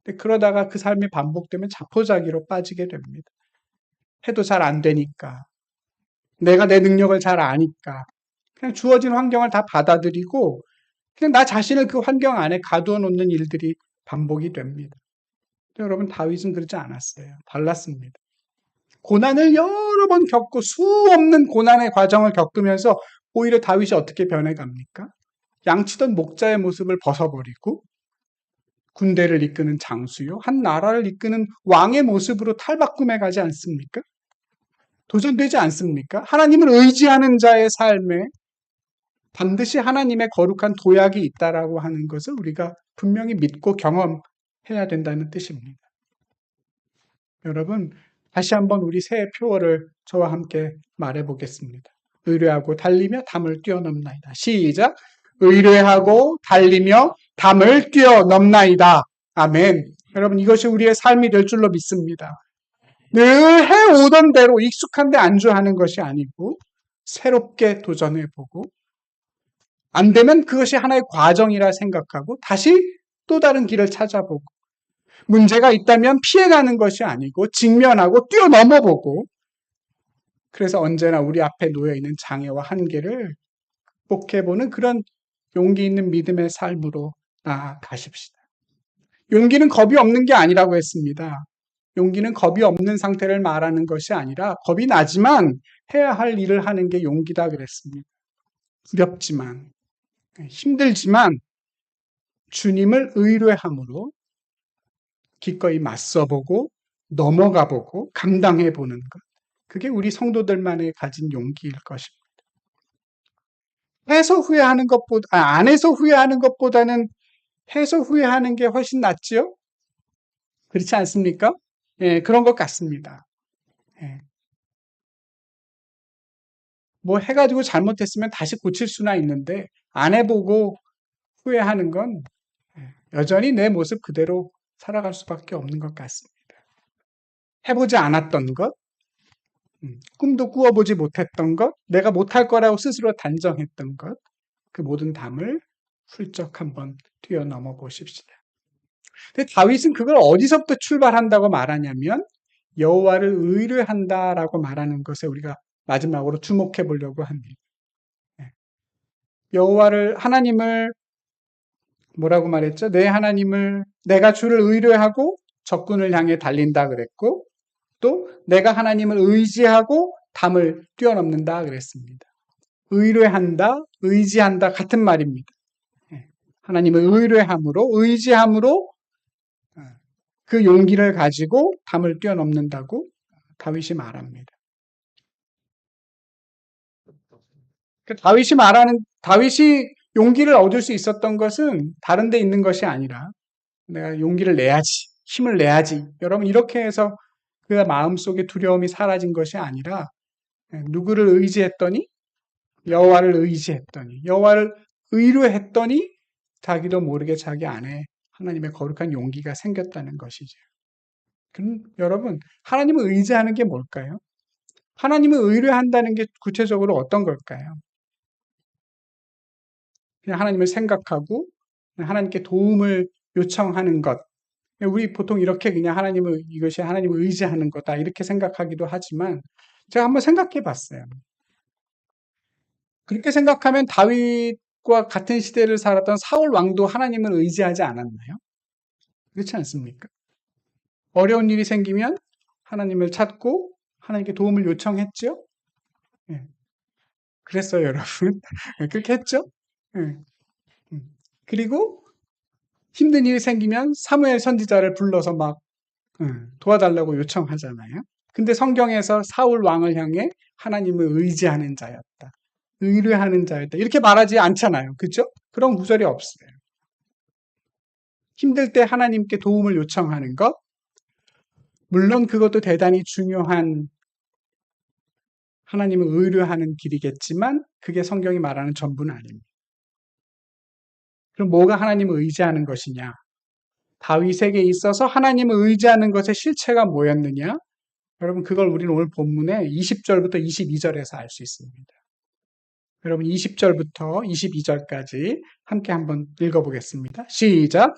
근데 그러다가 그 삶이 반복되면 자포자기로 빠지게 됩니다. 해도 잘 안 되니까. 내가 내 능력을 잘 아니까. 그냥 주어진 환경을 다 받아들이고 그냥 나 자신을 그 환경 안에 가두어 놓는 일들이 반복이 됩니다. 여러분, 다윗은 그러지 않았어요. 달랐습니다. 고난을 여러 번 겪고 수 없는 고난의 과정을 겪으면서 오히려 다윗이 어떻게 변해갑니까? 양치던 목자의 모습을 벗어버리고 군대를 이끄는 장수요, 한 나라를 이끄는 왕의 모습으로 탈바꿈해 가지 않습니까? 도전되지 않습니까? 하나님을 의지하는 자의 삶에 반드시 하나님의 거룩한 도약이 있다라고 하는 것을 우리가 분명히 믿고 경험해야 된다는 뜻입니다. 여러분, 다시 한번 우리 새해 표어를 저와 함께 말해보겠습니다. 의뢰하고 달리며 담을 뛰어넘나이다. 시작! 의뢰하고 달리며 담을 뛰어넘나이다. 아멘. 여러분, 이것이 우리의 삶이 될 줄로 믿습니다. 늘 해오던 대로 익숙한 데 안주하는 것이 아니고 새롭게 도전해보고 안 되면 그것이 하나의 과정이라 생각하고 다시 또 다른 길을 찾아보고 문제가 있다면 피해가는 것이 아니고 직면하고 뛰어넘어보고 그래서 언제나 우리 앞에 놓여있는 장애와 한계를 극복해보는 그런 용기 있는 믿음의 삶으로 나아가십시다. 용기는 겁이 없는 게 아니라고 했습니다. 용기는 겁이 없는 상태를 말하는 것이 아니라 겁이 나지만 해야 할 일을 하는 게 용기다 그랬습니다. 두렵지만 힘들지만 주님을 의뢰함으로 기꺼이 맞서보고 넘어가보고 감당해보는 것. 그게 우리 성도들만이 가진 용기일 것입니다. 해서 후회하는 것보다, 안 해서 후회하는 것보다는 해서 후회하는 게 훨씬 낫지요? 그렇지 않습니까? 예, 그런 것 같습니다. 예. 뭐 해가지고 잘못했으면 다시 고칠 수나 있는데 안 해보고 후회하는 건 여전히 내 모습 그대로 살아갈 수밖에 없는 것 같습니다. 해보지 않았던 것, 꿈도 꾸어보지 못했던 것, 내가 못할 거라고 스스로 단정했던 것, 그 모든 담을 훌쩍 한번 뛰어넘어 보십시다. 근데 다윗은 그걸 어디서부터 출발한다고 말하냐면 여호와를 의뢰한다라고 말하는 것에 우리가 마지막으로 주목해 보려고 합니다. 여호와를 하나님을 뭐라고 말했죠? 내 하나님을 내가 주를 의뢰하고 적군을 향해 달린다 그랬고 또 내가 하나님을 의지하고 담을 뛰어넘는다 그랬습니다. 의뢰한다, 의지한다 같은 말입니다. 하나님을 의뢰함으로 의지함으로 그 용기를 가지고 담을 뛰어넘는다고 다윗이 말합니다. 다윗이 용기를 얻을 수 있었던 것은 다른 데 있는 것이 아니라 내가 용기를 내야지, 힘을 내야지. 여러분 이렇게 해서 그 마음속에 두려움이 사라진 것이 아니라 누구를 의지했더니 여호와를 의지했더니 여호와를 의뢰했더니 자기도 모르게 자기 안에 하나님의 거룩한 용기가 생겼다는 것이죠. 그럼 여러분 하나님을 의지하는 게 뭘까요? 하나님을 의뢰한다는 게 구체적으로 어떤 걸까요? 그냥 하나님을 생각하고 하나님께 도움을 요청하는 것. 우리 보통 이렇게 그냥 이것이 하나님을 의지하는 거다 이렇게 생각하기도 하지만 제가 한번 생각해 봤어요. 그렇게 생각하면 다윗과 같은 시대를 살았던 사울 왕도 하나님을 의지하지 않았나요? 그렇지 않습니까? 어려운 일이 생기면 하나님을 찾고 하나님께 도움을 요청했죠? 예. 그랬어요, 여러분. 그렇게 했죠? 예. 그리고 힘든 일이 생기면 사무엘 선지자를 불러서 막 도와달라고 요청하잖아요. 근데 성경에서 사울 왕을 향해 하나님을 의지하는 자였다. 의뢰하는 자였다. 이렇게 말하지 않잖아요. 그죠? 그런 구절이 없어요. 힘들 때 하나님께 도움을 요청하는 것. 물론 그것도 대단히 중요한 하나님을 의뢰하는 길이겠지만 그게 성경이 말하는 전부는 아닙니다. 그럼 뭐가 하나님을 의지하는 것이냐? 다윗에게 있어서 하나님을 의지하는 것의 실체가 뭐였느냐? 여러분 그걸 우리는 오늘 본문의 20절부터 22절에서 알 수 있습니다. 여러분 20절부터 22절까지 함께 한번 읽어보겠습니다. 시작!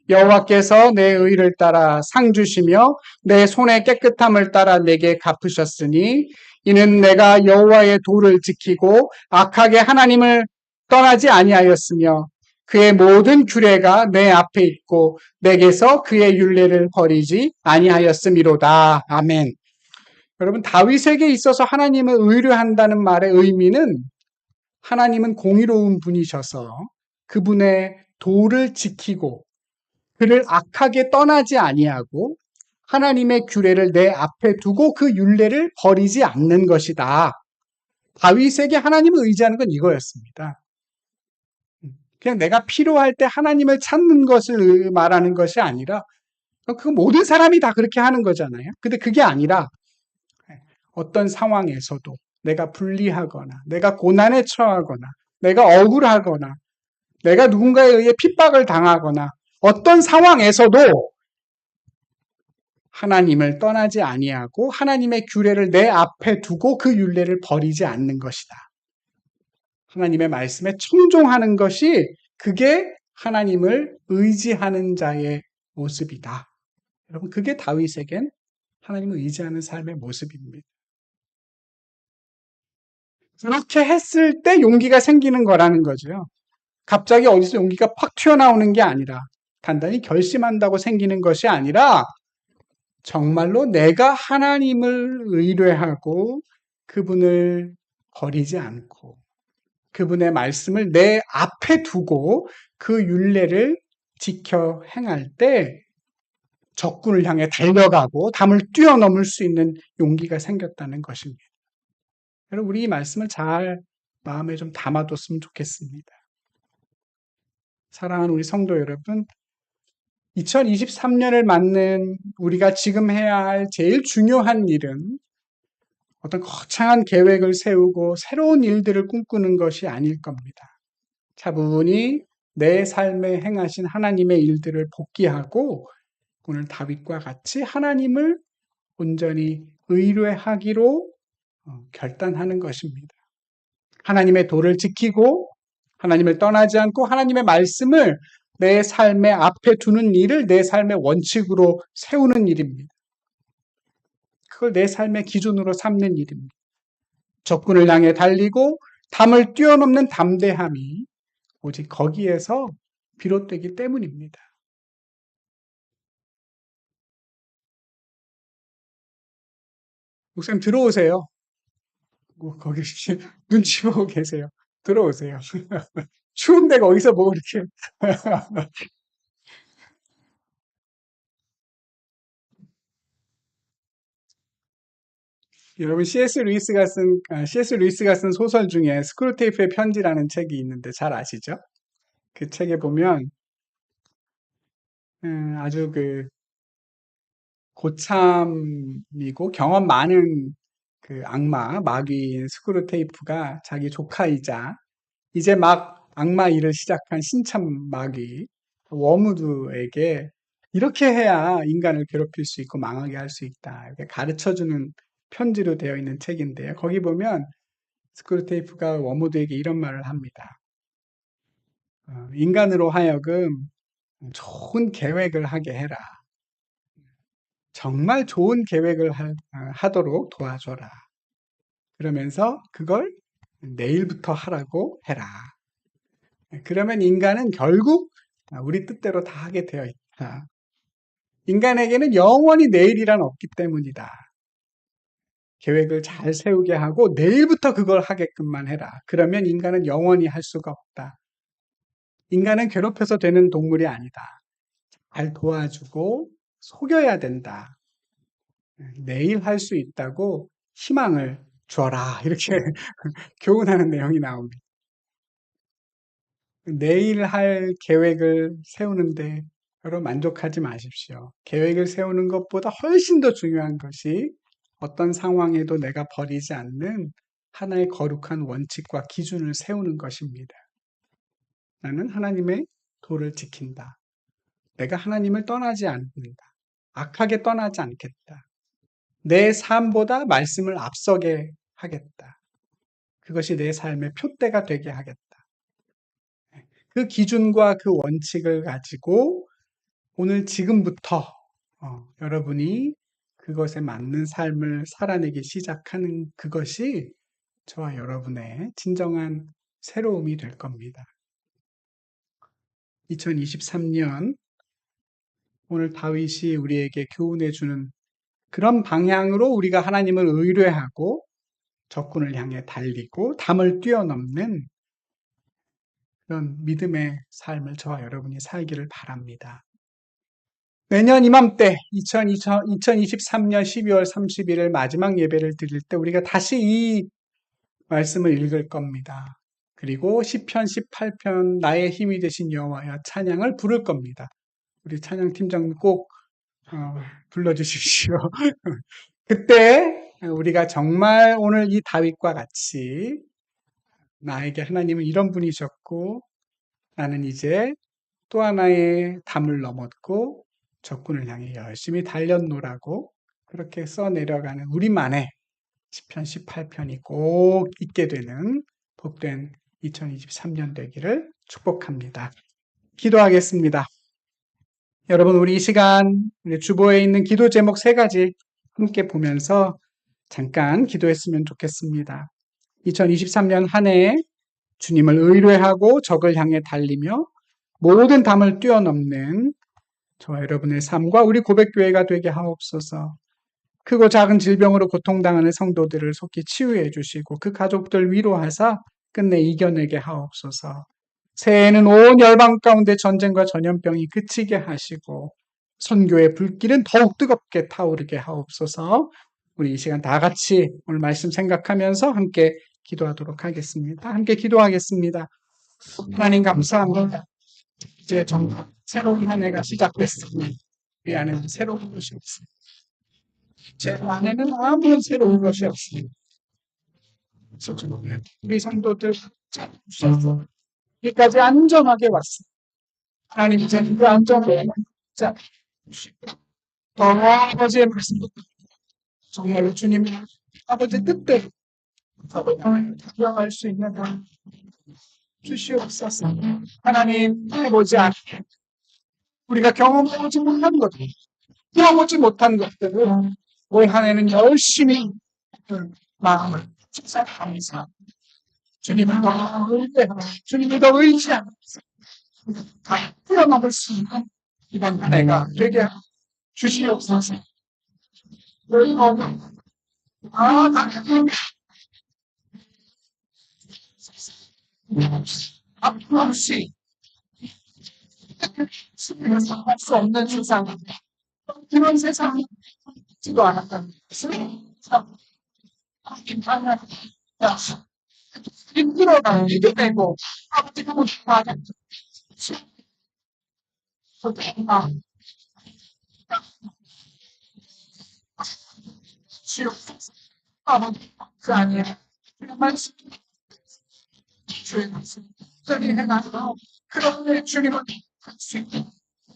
여호와께서 내 의를 따라 상 주시며 내 손의 깨끗함을 따라 내게 갚으셨으니 이는 내가 여호와의 도를 지키고 악하게 하나님을 떠나지 아니하였으며 그의 모든 규례가 내 앞에 있고 내게서 그의 율례를 버리지 아니하였음이로다. 아멘. 여러분 다윗에게 있어서 하나님을 의뢰한다는 말의 의미는 하나님은 공의로운 분이셔서 그분의 도를 지키고 그를 악하게 떠나지 아니하고 하나님의 규례를 내 앞에 두고 그 율례를 버리지 않는 것이다. 다윗에게 하나님을 의지하는 건 이거였습니다. 그냥 내가 필요할 때 하나님을 찾는 것을 말하는 것이 아니라 그 모든 사람이 다 그렇게 하는 거잖아요. 근데 그게 아니라 어떤 상황에서도 내가 불리하거나 내가 고난에 처하거나 내가 억울하거나 내가 누군가에 의해 핍박을 당하거나 어떤 상황에서도 하나님을 떠나지 아니하고 하나님의 규례를 내 앞에 두고 그 율례를 버리지 않는 것이다. 하나님의 말씀에 청종하는 것이 그게 하나님을 의지하는 자의 모습이다. 여러분 그게 다윗에겐 하나님을 의지하는 삶의 모습입니다. 그렇게 했을 때 용기가 생기는 거라는 거죠. 갑자기 어디서 용기가 팍 튀어나오는 게 아니라 단단히 결심한다고 생기는 것이 아니라 정말로 내가 하나님을 의뢰하고 그분을 버리지 않고 그분의 말씀을 내 앞에 두고 그 율례를 지켜 행할 때 적군을 향해 달려가고 담을 뛰어넘을 수 있는 용기가 생겼다는 것입니다. 여러분 우리 이 말씀을 잘 마음에 좀 담아뒀으면 좋겠습니다. 사랑하는 우리 성도 여러분, 2023년을 맞는 우리가 지금 해야 할 제일 중요한 일은 어떤 거창한 계획을 세우고 새로운 일들을 꿈꾸는 것이 아닐 겁니다. 차분히 내 삶에 행하신 하나님의 일들을 복기하고 오늘 다윗과 같이 하나님을 온전히 의뢰하기로 결단하는 것입니다. 하나님의 도를 지키고 하나님을 떠나지 않고 하나님의 말씀을 내 삶의 앞에 두는 일을 내 삶의 원칙으로 세우는 일입니다. 그걸 내 삶의 기준으로 삼는 일입니다. 적군을 향해 달리고 담을 뛰어넘는 담대함이 오직 거기에서 비롯되기 때문입니다. 목사님 들어오세요. 거기 눈치 보고 계세요. 들어오세요. 추운데 거기서 뭐 이렇게 여러분 C.S. 루이스가 쓴 소설 중에 스크루테이프의 편지라는 책이 있는데 잘 아시죠? 그 책에 보면 아주 그 고참이고 경험 많은 그 악마 마귀인 스크루테이프가 자기 조카이자 이제 막 악마 일을 시작한 신참 마귀 워무드에게 이렇게 해야 인간을 괴롭힐 수 있고 망하게 할 수 있다. 이렇게 가르쳐주는 편지로 되어 있는 책인데요. 거기 보면 스크루테이프가 워무드에게 이런 말을 합니다. 인간으로 하여금 좋은 계획을 하게 해라. 정말 좋은 계획을 하도록 도와줘라. 그러면서 그걸 내일부터 하라고 해라. 그러면 인간은 결국 우리 뜻대로 다 하게 되어 있다. 인간에게는 영원히 내일이란 없기 때문이다. 계획을 잘 세우게 하고 내일부터 그걸 하게끔만 해라. 그러면 인간은 영원히 할 수가 없다. 인간은 괴롭혀서 되는 동물이 아니다. 잘 도와주고 속여야 된다. 내일 할 수 있다고 희망을 줘라. 이렇게 교훈하는 내용이 나옵니다. 내일 할 계획을 세우는데 여러분 만족하지 마십시오. 계획을 세우는 것보다 훨씬 더 중요한 것이 어떤 상황에도 내가 버리지 않는 하나의 거룩한 원칙과 기준을 세우는 것입니다. 나는 하나님의 도를 지킨다. 내가 하나님을 떠나지 않는다. 악하게 떠나지 않겠다. 내 삶보다 말씀을 앞서게 하겠다. 그것이 내 삶의 표대가 되게 하겠다. 그 기준과 그 원칙을 가지고 오늘 지금부터 여러분이 그것에 맞는 삶을 살아내기 시작하는 그것이 저와 여러분의 진정한 새로움이 될 겁니다. 2023년 오늘 다윗이 우리에게 교훈해 주는 그런 방향으로 우리가 하나님을 의뢰하고 적군을 향해 달리고 담을 뛰어넘는 그런 믿음의 삶을 저와 여러분이 살기를 바랍니다. 내년 이맘때 2023년 12월 31일 마지막 예배를 드릴 때 우리가 다시 이 말씀을 읽을 겁니다. 그리고 시편 18편 나의 힘이 되신 여호와여 찬양을 부를 겁니다. 우리 찬양팀장님 꼭 불러주십시오. 그때 우리가 정말 오늘 이 다윗과 같이 나에게 하나님은 이런 분이셨고 나는 이제 또 하나의 담을 넘었고 적군을 향해 열심히 달렸노라고 그렇게 써내려가는 우리만의 시편 18편이 꼭 있게 되는 복된 2023년 되기를 축복합니다. 기도하겠습니다. 여러분 우리 이 시간 주보에 있는 기도 제목 3가지 함께 보면서 잠깐 기도했으면 좋겠습니다. 2023년 한 해 주님을 의뢰하고 적을 향해 달리며 모든 담을 뛰어넘는 저와 여러분의 삶과 우리 고백교회가 되게 하옵소서. 크고 작은 질병으로 고통당하는 성도들을 속히 치유해 주시고 그 가족들 위로하사 끝내 이겨내게 하옵소서. 새해에는 온 열방 가운데 전쟁과 전염병이 그치게 하시고 선교의 불길은 더욱 뜨겁게 타오르게 하옵소서. 우리 이 시간 다 같이 오늘 말씀 생각하면서 함께 기도하도록 하겠습니다. 함께 기도하겠습니다. 하나님 감사합니다. 이제 정말 새로운 한 해가 시작됐습니다. 우리 안에는 새로운 것이 없습니다. 제 안에는 아무런 새로운 것이 없습니다. 우리 성도들 여기까지 안전하게 왔습니다. 하나님 이제 그 안전을 더 아버지의 말씀 정말로 주님 아버지 뜻대로 들어갈 수 있는 주시옵소서. 하나님 해보지 않게 우리가 경험하지 못한 것들 경험하지 못한 것들을 올 한 해는 열심히 마음을 축사하면서 주님을 더 의뢰하고 주님을 더 의지하면서 다 풀어넘을 수 있는 이번 한 해가 되게 주시옵소서. 앞으로 없이 할 수 없는 세상 그런 세상이 지도 않았다는 것을 힘들어가 이겨내고 아버지가 못하는 주옵소서. 아버지 그 아니에 말씀 주의 말씀 행하고 그런데 주님은 할수 있는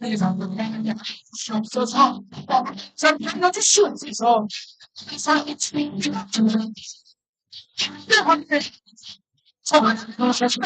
이 상황을 하느냐 주옵소서. 참 살려주시옵소서. 세상이 주님이라 주는 때문에 정말 그러셔서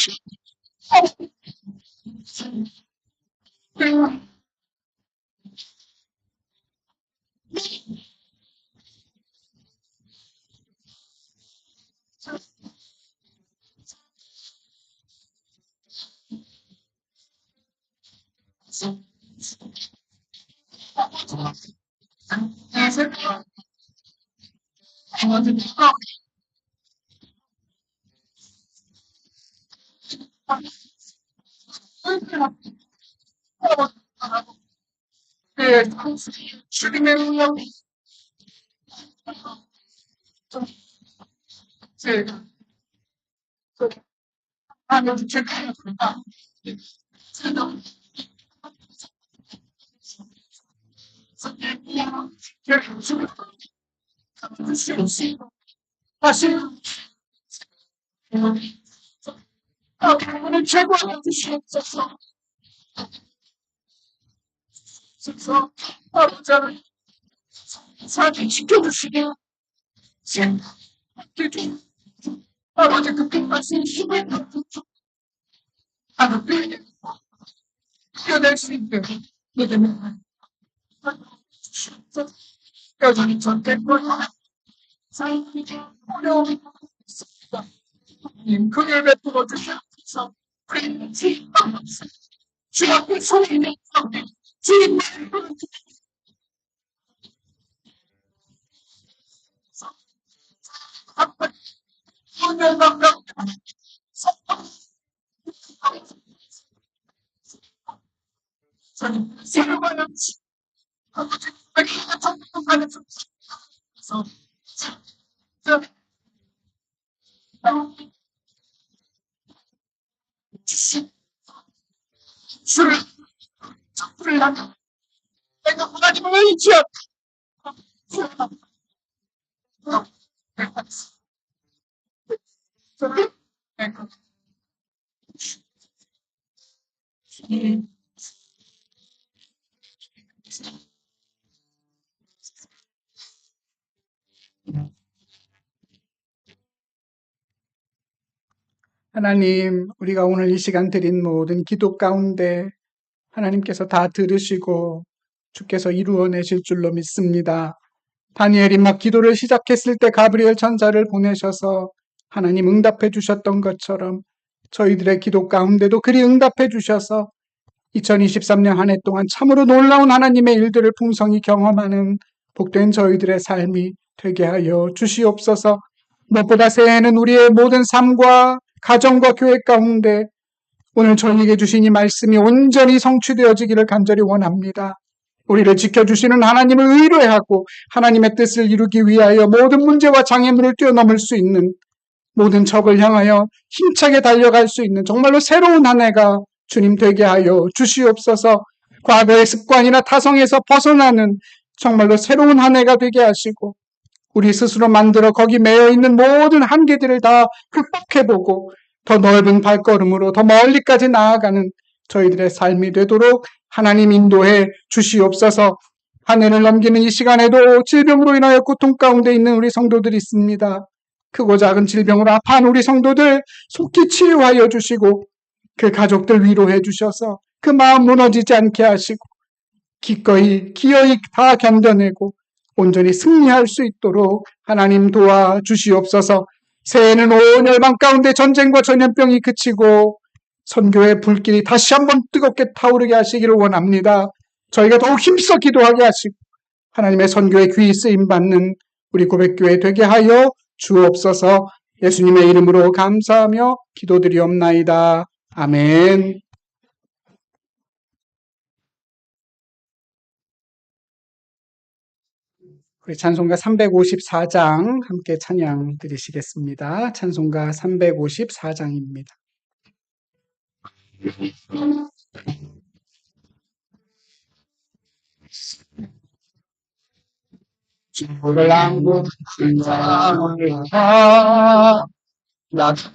주님의 능력이 제가 하면 주님의 하나님 최고하여 주시옵소서. 아버지를 지켜주시게 아버지 그 빛나신 힘을 하나님께 이겨낼 수 있는 믿음을 주시옵소서. 여전히 전쟁과 어려움이 있습니다. 그를 베풀어 주시옵소서. 주 앞에 소리내 주님의 사랑하는 아버지 하는 주를 부를 나가 내가 하나님을 의지하고 하나님, 우리가 오늘 이 시간 드린 모든 기도 가운데 하나님께서 다 들으시고 주께서 이루어내실 줄로 믿습니다. 다니엘이 막 기도를 시작했을 때 가브리엘 천사를 보내셔서 하나님 응답해 주셨던 것처럼 저희들의 기도 가운데도 그리 응답해 주셔서 2023년 한 해 동안 참으로 놀라운 하나님의 일들을 풍성히 경험하는 복된 저희들의 삶이 되게 하여 주시옵소서. 무엇보다 새해에는 우리의 모든 삶과 가정과 교회 가운데 오늘 저희에게 주신 이 말씀이 온전히 성취되어지기를 간절히 원합니다. 우리를 지켜주시는 하나님을 의뢰하고 하나님의 뜻을 이루기 위하여 모든 문제와 장애물을 뛰어넘을 수 있는, 모든 적을 향하여 힘차게 달려갈 수 있는 정말로 새로운 한 해가 주님 되게 하여 주시옵소서. 과거의 습관이나 타성에서 벗어나는 정말로 새로운 한 해가 되게 하시고 우리 스스로 만들어 거기 매여 있는 모든 한계들을 다 극복해보고 더 넓은 발걸음으로 더 멀리까지 나아가는 저희들의 삶이 되도록 하나님 인도해 주시옵소서. 한 해를 넘기는 이 시간에도 질병으로 인하여 고통 가운데 있는 우리 성도들이 있습니다. 크고 작은 질병으로 아파한 우리 성도들 속히 치유하여 주시고 그 가족들 위로해 주셔서 그 마음 무너지지 않게 하시고 기꺼이 다 견뎌내고 온전히 승리할 수 있도록 하나님 도와주시옵소서. 새해에는 온 열방 가운데 전쟁과 전염병이 그치고 선교의 불길이 다시 한번 뜨겁게 타오르게 하시기를 원합니다. 저희가 더욱 힘써 기도하게 하시고 하나님의 선교에 귀히 쓰임받는 우리 고백교회 되게 하여 주옵소서. 예수님의 이름으로 감사하며 기도드리옵나이다. 아멘. 우리 찬송가 354장 함께 찬양 드리시겠습니다. 찬송가 354장입니다. 주를 안고 나를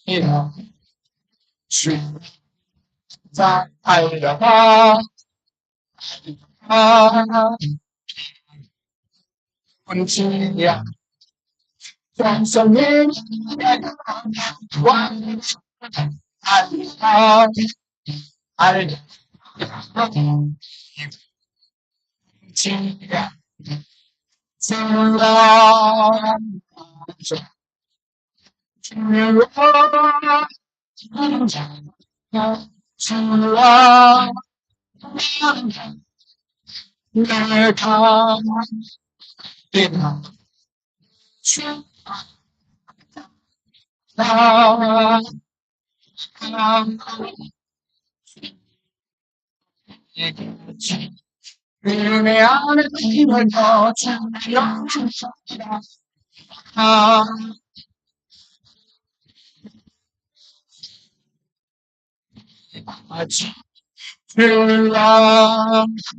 이라 주자 알려라 본질이야 정성은 왕 알라 알라 본질이야 사랑 주와 주와 내가 내가 주와 은혜 안에 힘을 더 주여 아직 주와 주와 주와 내가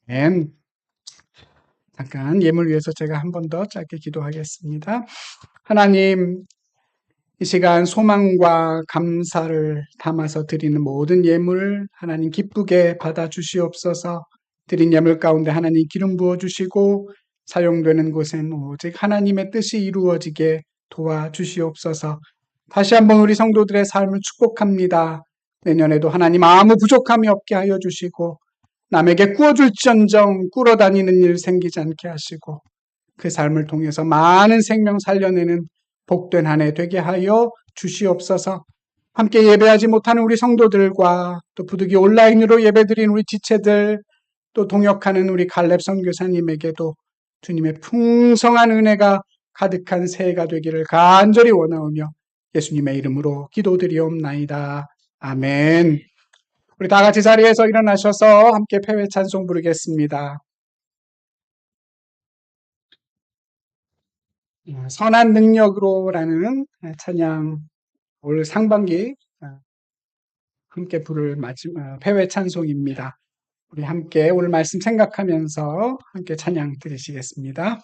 아멘. 잠깐 예물 위해서 제가 한 번 더 짧게 기도하겠습니다. 하나님, 이 시간 소망과 감사를 담아서 드리는 모든 예물 하나님 기쁘게 받아 주시옵소서. 드린 예물 가운데 하나님 기름 부어 주시고 사용되는 곳엔 오직 하나님의 뜻이 이루어지게 도와 주시옵소서. 다시 한번 우리 성도들의 삶을 축복합니다. 내년에도 하나님 아무 부족함이 없게 하여 주시고 남에게 꾸어줄지언정 꿇어다니는 일 생기지 않게 하시고 그 삶을 통해서 많은 생명 살려내는 복된 한 해 되게 하여 주시옵소서. 함께 예배하지 못하는 우리 성도들과 또 부득이 온라인으로 예배드린 우리 지체들 또 동역하는 우리 갈렙 선교사님에게도 주님의 풍성한 은혜가 가득한 새해가 되기를 간절히 원하오며 예수님의 이름으로 기도드리옵나이다. 아멘. 우리 다 같이 자리에서 일어나셔서 함께 패회 찬송 부르겠습니다. 선한 능력으로라는 찬양 올 상반기 함께 부를 패회 찬송입니다. 우리 함께 오늘 말씀 생각하면서 함께 찬양 드리시겠습니다.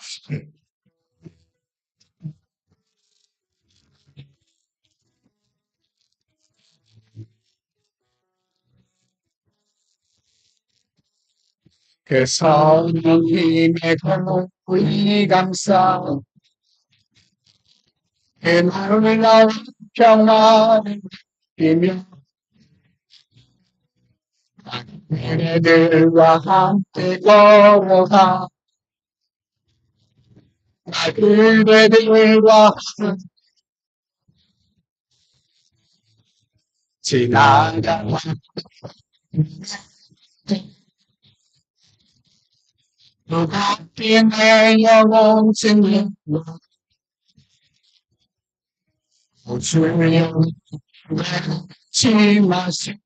그 성령 힘의 공이 감싸 그 놀라운 평화를 이며 그네들과 함께 걸어가 그대들과 지나가 누가 내 영혼 증인 주여 지 마시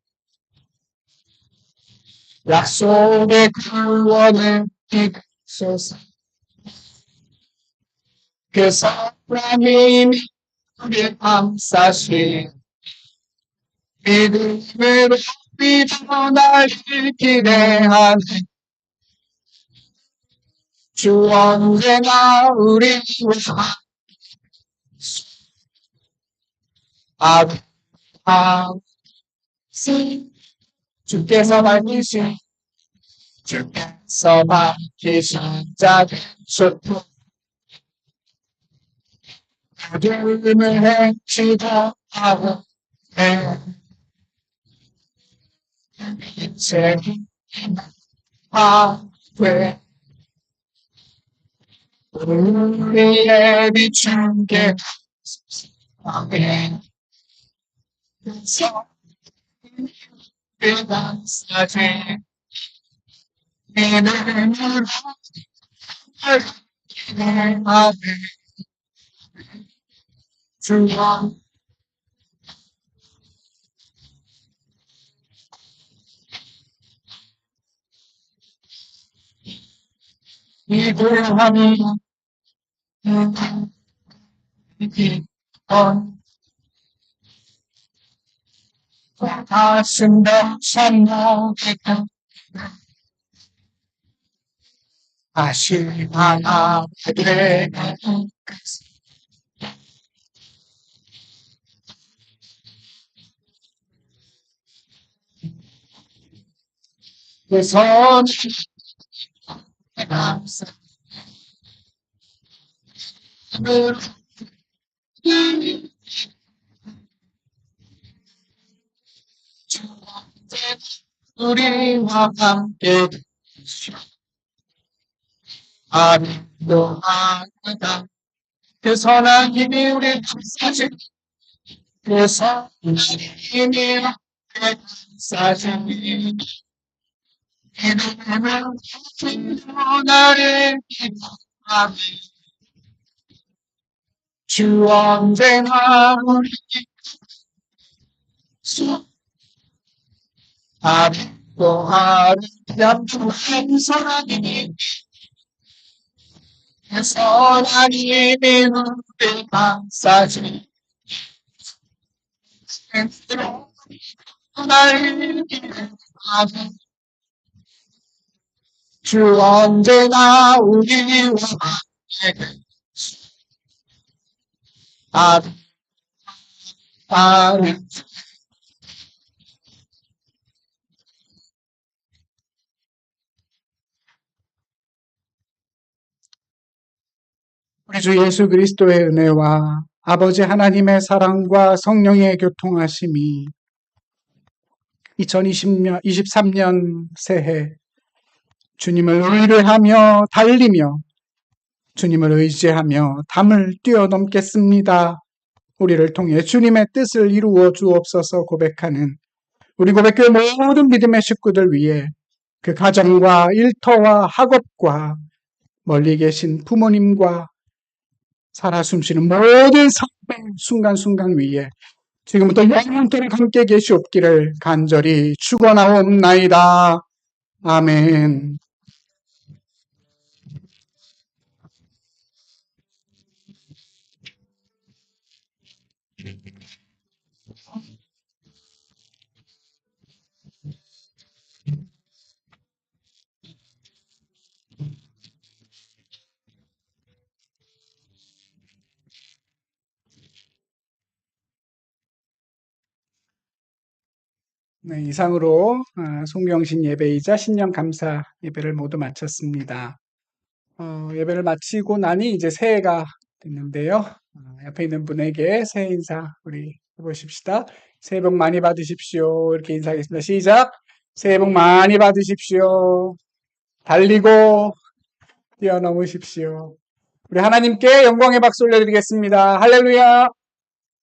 약속의 구원을 이소서 그 사람이 우리 감싸시 믿음으로 믿어 날 기대하네 주 언제나 우리와 주께서 밝히신 주께서 밝히신 자들 소통 어둠을 헤치다 하고 이제 화돼 우리의 비춘 게 감사지 믿음으로 기대하네 주와 기도하니 가슴도 생각했다. 다시 하나 되게 그 손이 감싸 우리와 함께 아직도 하다 그 선한 힘이 우리 사실 그 선한 힘이 우리 사실 이름은 나를 기도하네 주 언제나 우리 아직도 아름다운 선하니 선하니 우리 감싸지 나를 기도하네 주 언제나 우리와 함께 아름 우리 주 예수 그리스도의 은혜와 아버지 하나님의 사랑과 성령의 교통하심이 2023년 새해 주님을 의뢰하며 달리며 주님을 의지하며 담을 뛰어넘겠습니다. 우리를 통해 주님의 뜻을 이루어 주옵소서 고백하는 우리 고백교회 모든 믿음의 식구들 위해 그 가정과 일터와 학업과 멀리 계신 부모님과 살아 숨쉬는 모든 삶의 순간순간 위에 지금부터 영원토록 함께 계시옵기를 간절히 축원하옵나이다. 아멘. 네, 이상으로 송명신 예배이자 신년 감사 예배를 모두 마쳤습니다. 예배를 마치고 나니 이제 새해가 됐는데요. 옆에 있는 분에게 새해 인사 우리 해보십시다. 새해 복 많이 받으십시오. 이렇게 인사하겠습니다. 시작. 새해 복 많이 받으십시오. 달리고 뛰어넘으십시오. 우리 하나님께 영광의 박수 올려드리겠습니다. 할렐루야.